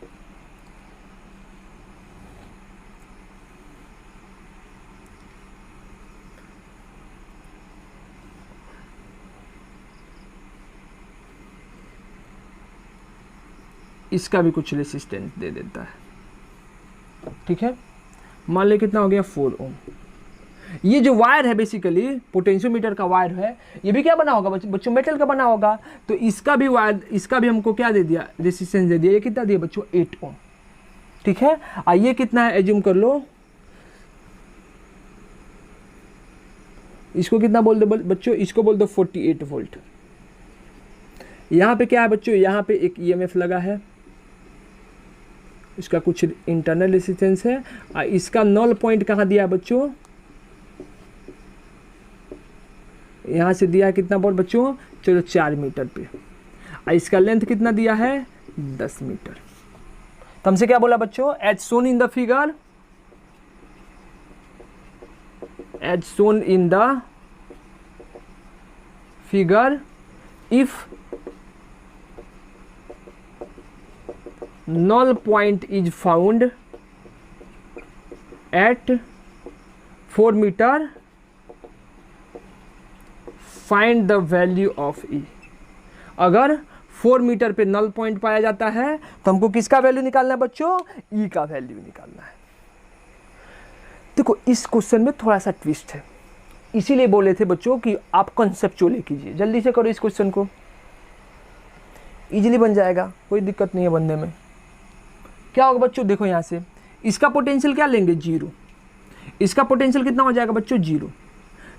इसका भी कुछ रेसिस्टेंस दे देता है। ठीक है, मान ले कितना हो गया 4 ओम। ये जो वायर है बेसिकली पोटेंशियोमीटर का वायर है, ये भी क्या बना होगा बच्चों, मेटल का बना होगा। तो इसका भी वायर, इसका भी हमको क्या दे दिया, रेसिस्टेंस दे दिया। ये कितना दिया बच्चों 8 ओम। ठीक है, ये कितना है एज्यूम कर लो, इसको कितना बोल दो बच्चों, इसको बोल दो 48 वोल्ट। यहाँ पे क्या है बच्चों, यहाँ पे एक ईएमएफ लगा है, इसका कुछ इंटरनल रेसिस्टेंस है। इसका नल पॉइंट कहाँ दिया है बच्चों, यहाँ से दिया है कितना बोल बच्चों, चलो 4 मीटर पे। इसका लेंथ कितना दिया है 10 मीटर। तो हमसे क्या बोला बच्चों, as shown in the figure, as shown in the figure, if null point is found at 4 meter, find the value of E। अगर 4 मीटर पे नल पॉइंट पाया जाता है तो हमको किसका वैल्यू निकालना है बच्चों, E का वैल्यू निकालना है। देखो इस क्वेश्चन में थोड़ा सा ट्विस्ट है, इसीलिए बोले थे बच्चों कि आप कंसेप्चुअली कीजिए, जल्दी से करो इस क्वेश्चन को, इजीली बन जाएगा, कोई दिक्कत नहीं है बनने में। क्या होगा बच्चों, देखो यहाँ से इसका पोटेंशियल क्या लेंगे 0, इसका पोटेंशियल कितना हो जाएगा बच्चों 0,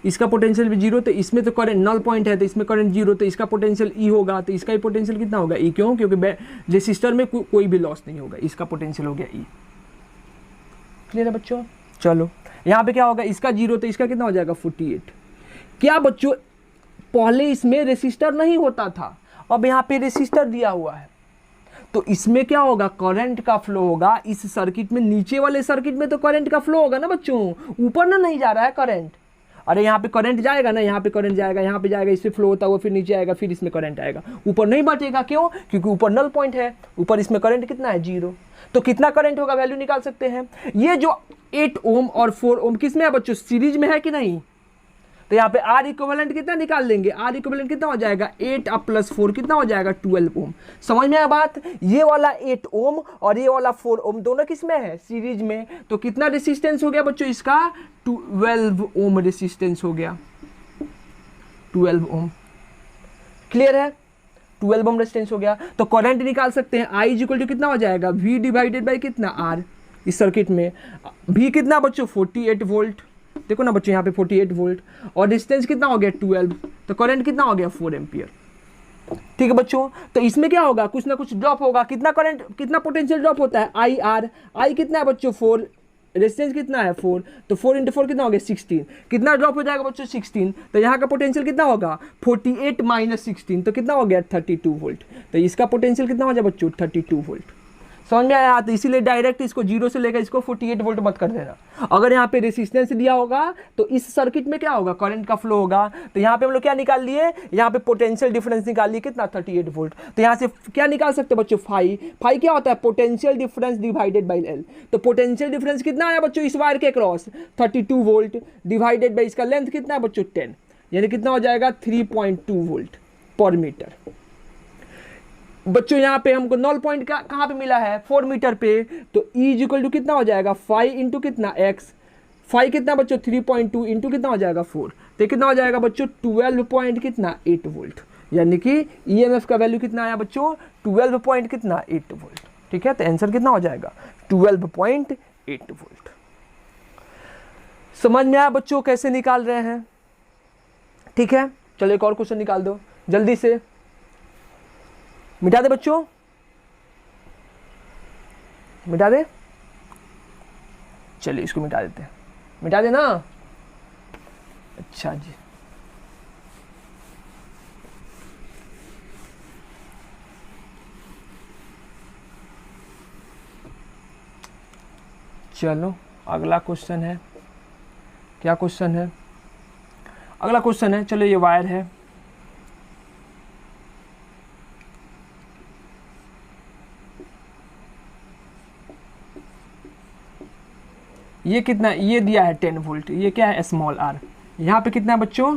इसका पोटेंशियल भी 0, तो इसमें तो करंट नल पॉइंट है तो इसमें करंट 0, तो इसका पोटेंशियल E होगा, तो इसका ही पोटेंशियल कितना होगा E, क्यों, क्योंकि रेसिस्टर में कोई भी लॉस नहीं होगा, इसका पोटेंशियल हो गया E। क्लियर है बच्चों, चलो यहाँ पे क्या होगा, इसका 0 तो इसका कितना हो जाएगा 48। क्या बच्चों, पहले इसमें रेसिस्टर नहीं होता था, अब यहाँ पे रेसिस्टर दिया हुआ है, तो इसमें क्या होगा, करंट का फ्लो होगा इस सर्किट में, नीचे वाले सर्किट में तो करंट का फ्लो होगा ना बच्चों, ऊपर ना नहीं जा रहा है करंट। अरे यहाँ पे करंट जाएगा ना, यहाँ पे करंट जाएगा, यहाँ पे जाएगा, इससे फ्लो होता हुआ फिर नीचे आएगा, फिर इसमें करंट आएगा, ऊपर नहीं बचेगा, क्यों, क्योंकि ऊपर नल पॉइंट है, ऊपर इसमें करंट कितना है 0। तो कितना करंट होगा वैल्यू निकाल सकते हैं। ये जो 8 ओम और 4 ओम किस में है बच्चों, सीरीज में है कि नहीं, तो यहाँ पे R इक्विवेलेंट कितना निकाल लेंगे, R इक्विवेलेंट कितना हो जाएगा 8 अब प्लस 4 कितना हो जाएगा 12 ओम। समझ में आया बात, ये वाला 8 ओम और ये वाला 4 ओम दोनों किस में है, सीरीज में। तो कितना रेसिस्टेंस हो गया बच्चों इसका, 12 ओम रेसिस्टेंस हो गया, 12 ओम। क्लियर है, 12 ओम रेसिस्टेंस हो गया। तो करंट निकाल सकते हैं, I इक्वल टू कितना हो जाएगा V डिवाइडेड बाई कितना R, इस सर्किट में V कितना बच्चों 48 वोल्ट, देखो ना बच्चों यहाँ पे 48 वोल्ट, और डिस्टेंस कितना हो गया 12, तो करंट कितना हो गया 4 एम्पियर। ठीक है बच्चों, तो इसमें क्या होगा, कुछ ना कुछ ड्रॉप होगा, कितना करंट, कितना पोटेंशियल ड्रॉप होता है IR, I कितना है बच्चों 4, रेजिस्टेंस कितना है 4, तो 4 इंटू 4 कितना हो गया 16, कितना ड्रॉप हो जाएगा बच्चों 16, तो यहाँ का पोटेंशियल कितना होगा 48 माइनस 16, तो कितना हो गया 32 वोल्ट। तो इसका पोटेंशियल कितना हो जाएगा बच्चों 32 वोल्ट। समझ में आया? तो इसीलिए डायरेक्ट इसको 0 से लेकर इसको 48 वोल्ट मत कर देना। अगर यहाँ पे रेसिस्टेंस दिया होगा तो इस सर्किट में क्या होगा, करंट का फ्लो होगा। तो यहाँ पे हम लोग क्या निकाल लिए, यहाँ पे पोटेंशियल डिफरेंस निकाल लिए कितना, 38 वोल्ट। तो यहाँ से क्या निकाल सकते हैं बच्चों, फाई क्या होता है, potential difference divided by L. तो पोटेंशियल डिफरेंस कितना आया बच्चों इस वायर के क्रॉस, 32 वोल्ट डिवाइडेड बाई इसका लेंथ कितना है बच्चों 10, यानी कितना हो जाएगा 3.2 वोल्ट पर मीटर। बच्चों यहाँ पे हमको नॉल पॉइंट का कहाँ पे मिला है, 4 मीटर पे। तो E इक्वल टू कितना हो जाएगा, 5 इंटू कितना x, 5 कितना बच्चों 3.2 इंटू कितना हो जाएगा 4, तो कितना हो जाएगा बच्चों 12 पॉइंट कितना 8 वोल्ट। यानी कि EMF का वैल्यू कितना आया बच्चों, 12 पॉइंट कितना 8 वोल्ट। ठीक है, तो आंसर कितना हो जाएगा 12.8 वोल्ट। समझ में आया बच्चों कैसे निकाल रहे हैं? ठीक है, चलो एक और क्वेश्चन निकाल दो जल्दी से, मिटा दे बच्चों, मिटा दे, चलिए इसको मिटा देते हैं, मिटा दे ना। अच्छा जी, चलो अगला क्वेश्चन है, क्या क्वेश्चन है, अगला क्वेश्चन है, चलो ये वायर है, ये कितना, ये दिया है 10 वोल्ट, ये क्या है स्मॉल आर, यहाँ पे कितना है बच्चों,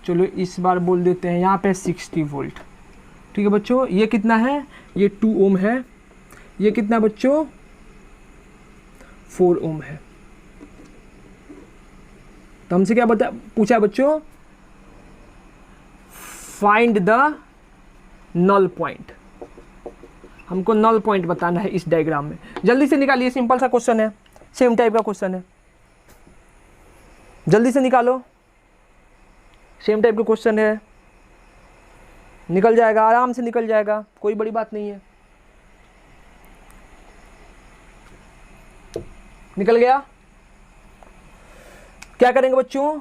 चलो इस बार बोल देते हैं यहाँ पे 60 वोल्ट। ठीक है बच्चों, ये कितना है, ये 2 ओम है, ये कितना बच्चों 4 ओम है। तो हमसे क्या पूछा है बच्चों, फाइंड द नल पॉइंट, हमको नल पॉइंट बताना है इस डायग्राम में। जल्दी से निकालिए, सिंपल सा क्वेश्चन है, सेम टाइप का क्वेश्चन है, जल्दी से निकालो, सेम टाइप का क्वेश्चन है, निकल जाएगा, आराम से निकल जाएगा, कोई बड़ी बात नहीं है। निकल गया, क्या करेंगे बच्चों,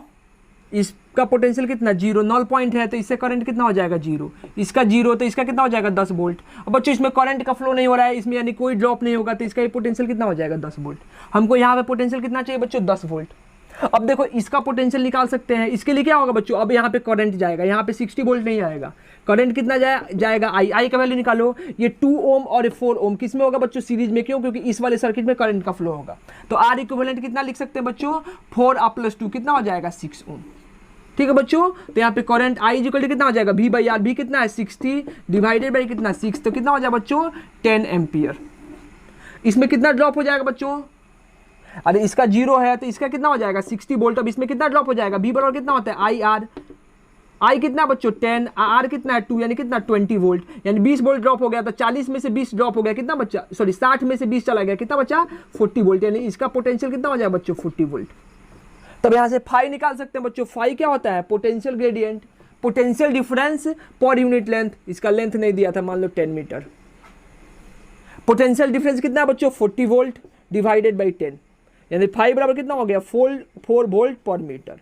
इसका पोटेंशियल कितना 0, नॉल पॉइंट है तो इससे करंट कितना हो जाएगा 0, इसका 0 तो इसका कितना हो जाएगा 10 वोल्ट। अब बच्चों इसमें करंट का फ्लो नहीं हो रहा है, इसमें यानी कोई ड्रॉप नहीं होगा, तो इसका पोटेंशियल कितना हो जाएगा 10 वोल्ट। हमको यहाँ पे पोटेंशियल कितना चाहिए बच्चों 10 वोल्ट। अब देखो इसका पोटेंशियल निकाल सकते हैं, इसके लिए क्या होगा बच्चों, अब यहाँ पे करंट जाएगा, यहाँ पे 60 वोल्ट नहीं आएगा, करंट कितना जाएगा आई का वैल्यू निकालो, ये 2 ओम और 4 ओम किस में होगा बच्चों, सीरीज में, क्यों, क्योंकि इस वाले सर्किट में करंट का फ्लो होगा। तो आर इक्विवेलेंट कितना लिख सकते हैं बच्चों, 4 + 2 कितना हो जाएगा 6 ओम। ठीक है बच्चों, तो यहाँ पे करंट आई इक्वल टू कितना हो जाएगा, V बाई आर, भी कितना है 60 डिवाइडेड बाई कितना 6, तो कितना हो जाएगा बच्चों 10 एम्पियर। इसमें कितना ड्रॉप हो जाएगा बच्चों, अरे इसका 0 है तो इसका कितना हो जाएगा 60 वोल्ट, अब इसमें कितना ड्रॉप हो जाएगा, V बराबर कितना होता है आई आर, आई कितना बच्चों 10, आर कितना है 2, यानी कितना 20 वोल्ट, यानी 20 वोल्ट ड्रॉप हो गया, तो 40 में से 20 ड्रॉप हो गया, कितना बच्चा, सॉरी 60 में से 20 चला गया, कितना बच्चा 40 वोल्ट, यानी इसका पोटेंशियल कितना हो जाएगा बच्चों 40 वोल्ट। तब यहाँ से फाई निकाल सकते हैं बच्चों, फाई क्या होता है, potential gradient, potential difference per unit length, इसका लेंथ नहीं दिया था, मान लो 10 मीटर, पोटेंशियल डिफरेंस कितना है बच्चों 40 वोल्ट डिवाइडेड बाई 10, यानी फाई बराबर कितना हो गया 4 वोल्ट पर मीटर।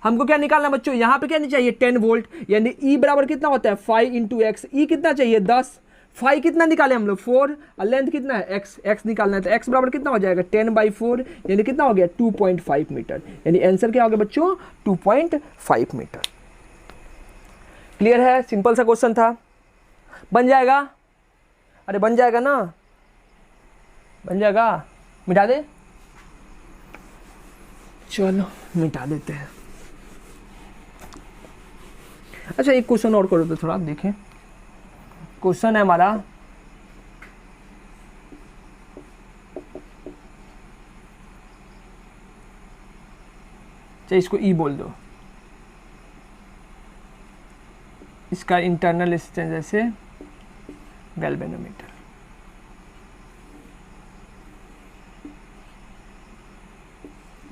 हमको क्या निकालना बच्चों, यहाँ पे क्या नहीं चाहिए 10 वोल्ट, यानी E बराबर कितना होता है 5 × x, E कितना चाहिए 10, फाई कितना निकाले हम लोग 4, और लेंथ कितना है x निकालना है, तो x बराबर कितना हो जाएगा 10/4, यानी कितना हो गया 2.5 मीटर, यानी आंसर क्या हो गया बच्चों 2.5 मीटर। क्लियर है, सिंपल सा क्वेश्चन था, बन जाएगा, अरे बन जाएगा ना, बन जाएगा, मिटा दे, चलो मिटा देते हैं। अच्छा एक क्वेश्चन और करो तो थोड़ा देखें, क्वेश्चन है हमारा, इसको ई बोल दो, इसका इंटरनल रेजिस्टेंस जैसे गैल्वेनोमीटर,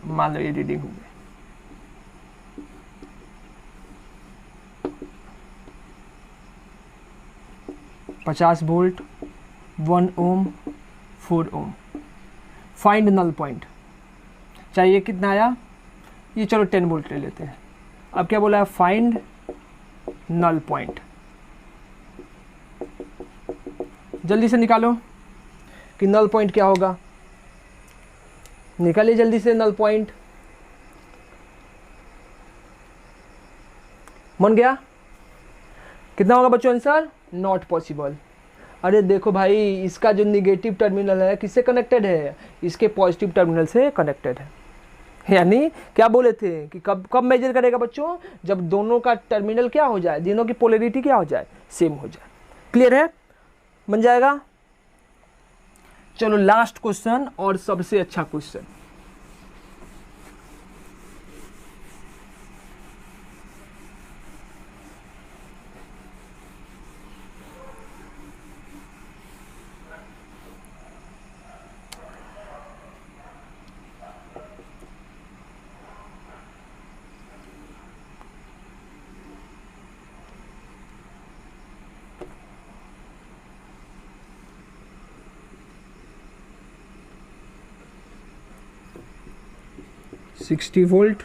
मान लो ये रीडिंग हो गई, $50 वोल्ट, 1 ओम, 4 ओम। फाइंड नल पॉइंट चाहिए, कितना आया ये, चलो 10 वोल्ट ले लेते हैं। अब क्या बोला है, फाइंड नल पॉइंट, जल्दी से निकालो, कि नल पॉइंट क्या होगा, निकालिए जल्दी से नल पॉइंट। बन गया, कितना होगा बच्चों आंसर, नॉट पॉसिबल। अरे देखो भाई, इसका जो निगेटिव टर्मिनल है किससे कनेक्टेड है, इसके पॉजिटिव टर्मिनल से कनेक्टेड है। यानी क्या बोले थे कि कब कब मेजर करेगा बच्चों, जब दोनों का टर्मिनल क्या हो जाए, दोनों की पोलैरिटी क्या हो जाए, सेम हो जाए। क्लियर है, बन जाएगा। चलो लास्ट क्वेश्चन और सबसे अच्छा क्वेश्चन। सिक्सटी वोल्ट,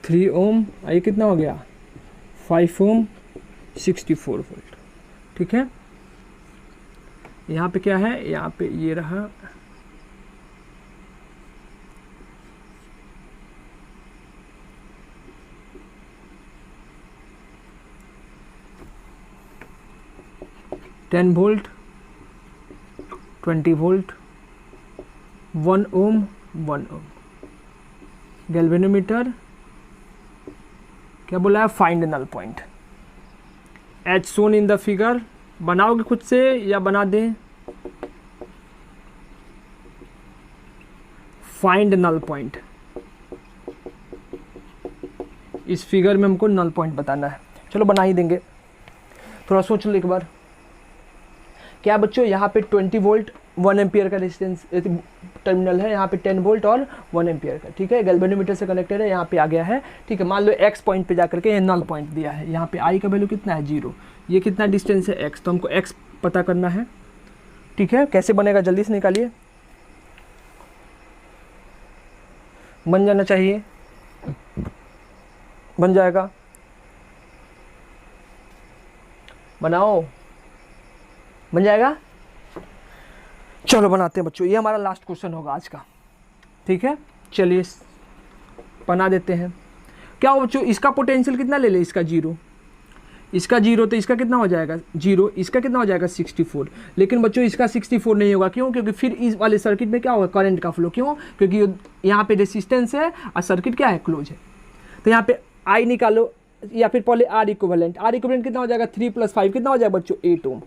3 ओम, ये कितना हो गया 5 ओम, 64 वोल्ट। ठीक है, यहाँ पे क्या है, यहाँ पे ये रहा, ten volt, 20 volt, 1 ohm, 1 ohm. Galvanometer क्या बोला है, find null point as shown in the figure. बनाओगे खुद से या बना दें, फाइंड नल पॉइंट। इस फिगर में हमको नल पॉइंट बताना है। चलो बना ही देंगे, थोड़ा सोच लो एक बार। क्या बच्चों, यहाँ पे 20 वोल्ट 1 एम्पियर का रेजिस्टेंस टर्मिनल है, यहाँ पे 10 वोल्ट और 1 एम्पियर का। ठीक है, गैल्वेनोमीटर से कनेक्टेड है, यहाँ पे आ गया है। ठीक है, मान लो एक्स पॉइंट पे जाकर के ये नल पॉइंट दिया है। यहाँ पे आई का वैल्यू कितना है, 0। ये कितना डिस्टेंस है, एक्स, तो हमको एक्स पता करना है। ठीक है, कैसे बनेगा जल्दी से निकालिए, बन जाना चाहिए, बन जाएगा, बनाओ, बन जाएगा। चलो बनाते हैं बच्चों, ये हमारा लास्ट क्वेश्चन होगा आज का। ठीक है, चलिए बना देते हैं। क्या हो बच्चों, इसका पोटेंशियल कितना ले ले, इसका 0, इसका 0, तो इसका कितना हो जाएगा 0, इसका कितना हो जाएगा 64। लेकिन बच्चों इसका 64 नहीं होगा, क्यों, क्योंकि फिर इस वाले सर्किट में क्या होगा, करंट का फ्लो। क्यों, क्योंकि यहाँ पे रेसिस्टेंस है और सर्किट क्या है, क्लोज है। तो यहाँ पे आई निकालो, या फिर पहले आर इक्विवेलेंट। आर इक्विवेलेंट कितना हो जाएगा, 3 + 5 कितना हो जाएगा बच्चों, 8 ओम।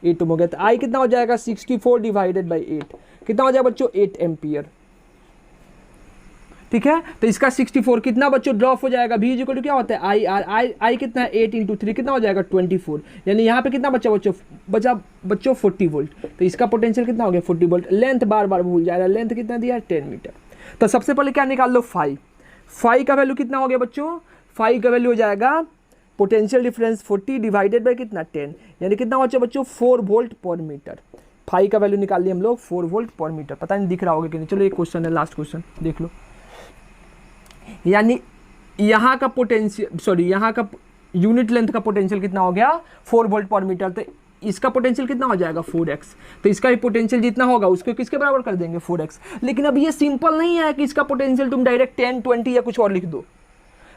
8 ओम हो गया, तो आई कितना हो जाएगा, 64 डिवाइडेड बाई 8 कितना हो जाएगा बच्चों, 8 एम्पियर। ठीक है, तो इसका 64 कितना बच्चों ड्रॉप हो जाएगा, भी इक्वल टू क्या होता है, आई आर। आई कितना है, 8 × 3 कितना हो जाएगा, 24। यानी यहाँ पे कितना बचा बच्चों 40 वोल्ट। तो इसका पोटेंशियल कितना हो गया, 40 वोल्ट। लेंथ बार बार भूल जाएगा, लेंथ कितना दिया है, 10 मीटर। तो सबसे पहले क्या निकाल लो, फाई का वैल्यू कितना हो गया बच्चों, फाई का वैल्यू हो जाएगा पोटेंशियल डिफरेंस 40 डिवाइडेड बाई कितना, 10, यानी कितना हो जाएगा बच्चों 4 वोल्ट पर मीटर। फाई का वैल्यू निकाल लिया हम लोग, 4 वोल्ट पर मीटर। पता नहीं दिख रहा होगा कि नहीं, चलो एक क्वेश्चन है, लास्ट क्वेश्चन देख लो। यानी यहाँ का पोटेंशियल, सॉरी यहाँ का यूनिट लेंथ का पोटेंशियल कितना हो गया, 4 वोल्ट पर मीटर। तो इसका पोटेंशियल कितना हो जाएगा, 4x। तो इसका भी पोटेंशियल जितना होगा उसको किसके बराबर कर देंगे, 4x। लेकिन अब ये सिंपल नहीं है कि इसका पोटेंशियल तुम डायरेक्ट 10, 20 या कुछ और लिख दो।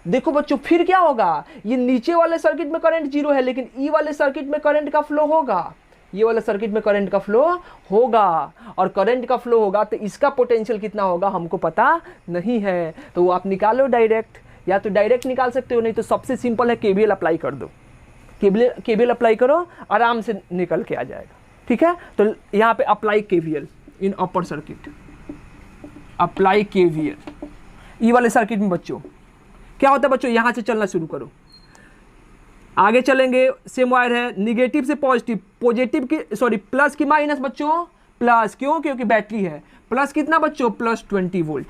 देखो बच्चों फिर क्या होगा, ये नीचे वाले सर्किट में करंट 0 है, लेकिन ई वाले सर्किट में करंट का फ्लो होगा, ये वाला सर्किट में करंट का फ्लो होगा, और करंट का फ्लो होगा तो इसका पोटेंशियल कितना होगा हमको पता नहीं है। तो वो आप निकालो डायरेक्ट, या तो डायरेक्ट निकाल सकते हो, नहीं तो सबसे सिंपल है केवीएल अप्लाई कर दो। केवीएल अप्लाई करो, आराम से निकल के आ जाएगा। ठीक है, तो यहाँ पे अप्लाई केवीएल इन अपर सर्किट, अप्लाई केवीएल ई वाले सर्किट में। बच्चों क्या होता है बच्चों, यहाँ से चलना शुरू करो, आगे चलेंगे, सेम वायर है, निगेटिव से पॉजिटिव, पॉजिटिव की सॉरी प्लस की माइनस बच्चों, प्लस, क्यों, क्योंकि बैटरी है। प्लस कितना बच्चों, प्लस 20 वोल्ट।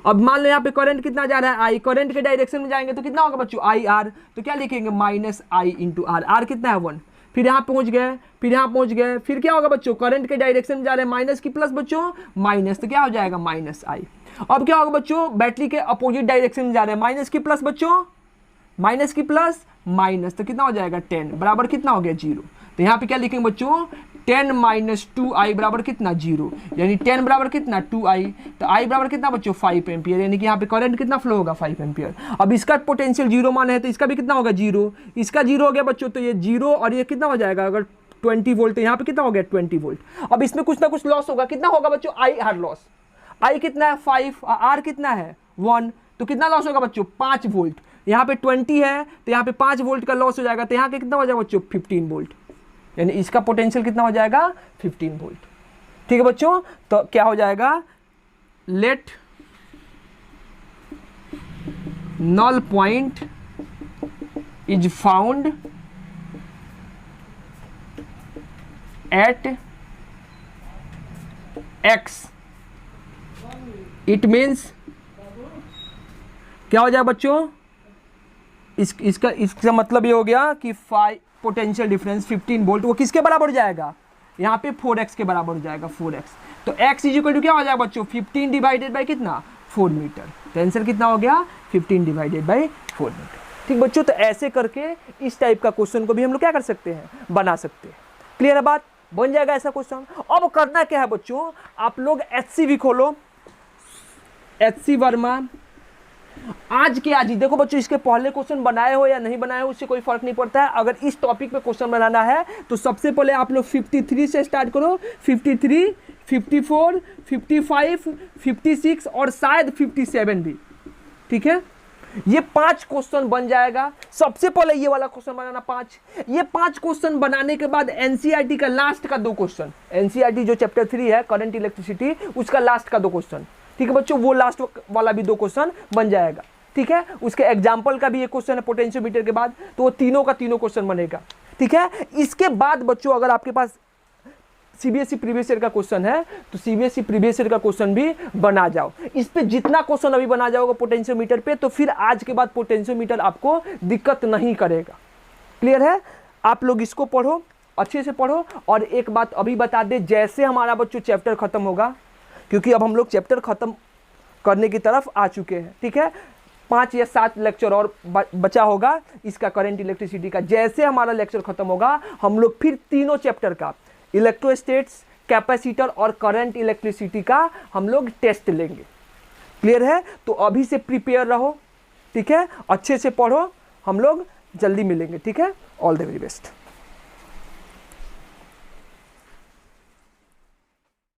अब मान लो यहाँ पे करंट कितना जा रहा है, आई, करंट के डायरेक्शन में जाएंगे तो कितना होगा बच्चों, आई आर। तो क्या लिखेंगे, -I × R। आर कितना है, 1। फिर यहाँ पहुँच गए, फिर यहाँ पहुँच गए, फिर क्या होगा बच्चों, करंट के डायरेक्शन में जा रहे हैं, माइनस की प्लस बच्चों, माइनस, तो क्या हो जाएगा -I। अब क्या होगा बच्चों, बैटरी के अपोजिट डायरेक्शन में जा रहे हैं, माइनस की प्लस बच्चों, माइनस की प्लस माइनस, तो कितना हो जाएगा 10 बराबर कितना हो गया 0। तो यहाँ पे क्या लिखेंगे बच्चों, 10 माइनस 2i बराबर कितना 0, यानी 10 बराबर कितना 2i, तो i बराबर कितना बच्चों 5 एम्पियर, यानी कि यहाँ पे करंट कितना फ्लो होगा 5 एम्पियर। अब इसका पोटेंशियल 0 मान है तो इसका भी कितना होगा 0, इसका 0 हो गया बच्चों, तो ये 0 और ये कितना हो जाएगा, अगर 20 वोल्ट तो यहाँ पे कितना हो गया 20 वोल्ट। अब इसमें कुछ ना कुछ लॉस होगा, कितना होगा बच्चों आई आर लॉस, आई कितना है 5, आर कितना है 1, तो कितना लॉस होगा बच्चों 5 वोल्ट। यहाँ पे 20 है तो यहाँ पे 5 वोल्ट का लॉस हो जाएगा, तो यहाँ पे कितना हो जाएगा बच्चों 15 वोल्ट, यानी इसका पोटेंशियल कितना हो जाएगा 15 वोल्ट। ठीक है बच्चों, तो क्या हो जाएगा, late null point is found at x, it means क्या हो जाएगा बच्चों, इसका मतलब ये हो गया कि पोटेंशियल डिफरेंस 15 वोल्ट वो किसके बराबर हो जाएगा, यहाँ पे 4x के बराबर हो जाएगा 4x। तो x इज इक्वल टू क्या हो जाएगा बच्चों 15 डिवाइडेड बाई कितना 4 मीटर, तो आंसर कितना हो गया 15 डिवाइडेड बाई 4 मीटर। ठीक बच्चों, तो ऐसे करके इस टाइप का क्वेश्चन को भी हम लोग क्या कर सकते हैं, बना सकते हैं। क्लियर है बात, बन जाएगा ऐसा क्वेश्चन। अब करना क्या है बच्चों, आप लोग HCV खोलो, HC वर्मा, आज के आज ही देखो बच्चों, इसके पहले क्वेश्चन बनाए हो या नहीं बनाए हो उससे कोई फर्क नहीं पड़ता है। अगर इस टॉपिक पे क्वेश्चन बनाना है तो सबसे पहले आप लोग 53 से स्टार्ट करो, 53, 54, 55, 56 और शायद 57 भी। ठीक है, ये 5 क्वेश्चन बन जाएगा। सबसे पहले ये वाला क्वेश्चन बनाना 5, ये 5 क्वेश्चन बनाने के बाद एनसीईआरटी का लास्ट का 2 क्वेश्चन, एनसीईआरटी जो चैप्टर 3 है करंट इलेक्ट्रिसिटी, उसका लास्ट का 2 क्वेश्चन। ठीक है बच्चों, वो लास्ट वाला भी 2 क्वेश्चन बन जाएगा। ठीक है, उसके एग्जाम्पल का भी एक क्वेश्चन है पोटेंशियोमीटर के बाद, तो वो तीनों का तीनों क्वेश्चन बनेगा। ठीक है, इसके बाद बच्चों अगर आपके पास सीबीएसई प्रीवियस ईयर का क्वेश्चन है तो सीबीएसई प्रीवियस ईयर का क्वेश्चन भी बना जाओ। इस पे जितना क्वेश्चन अभी बना जाओगे पोटेंशियोमीटर पे, तो फिर आज के बाद पोटेंशियोमीटर आपको दिक्कत नहीं करेगा। क्लियर है, आप लोग इसको पढ़ो, अच्छे से पढ़ो। और एक बात अभी बता दे, जैसे हमारा बच्चों चैप्टर खत्म होगा, क्योंकि अब हम लोग चैप्टर खत्म करने की तरफ आ चुके हैं। ठीक है, 5 या 7 लेक्चर और बचा होगा इसका करंट इलेक्ट्रिसिटी का। जैसे हमारा लेक्चर खत्म होगा हम लोग फिर तीनों चैप्टर का इलेक्ट्रोस्टेट्स, कैपेसिटर और करंट इलेक्ट्रिसिटी का हम लोग टेस्ट लेंगे। क्लियर है, तो अभी से प्रिपेयर रहो। ठीक है, अच्छे से पढ़ो, हम लोग जल्दी मिलेंगे। ठीक है, ऑल द वेरी बेस्ट।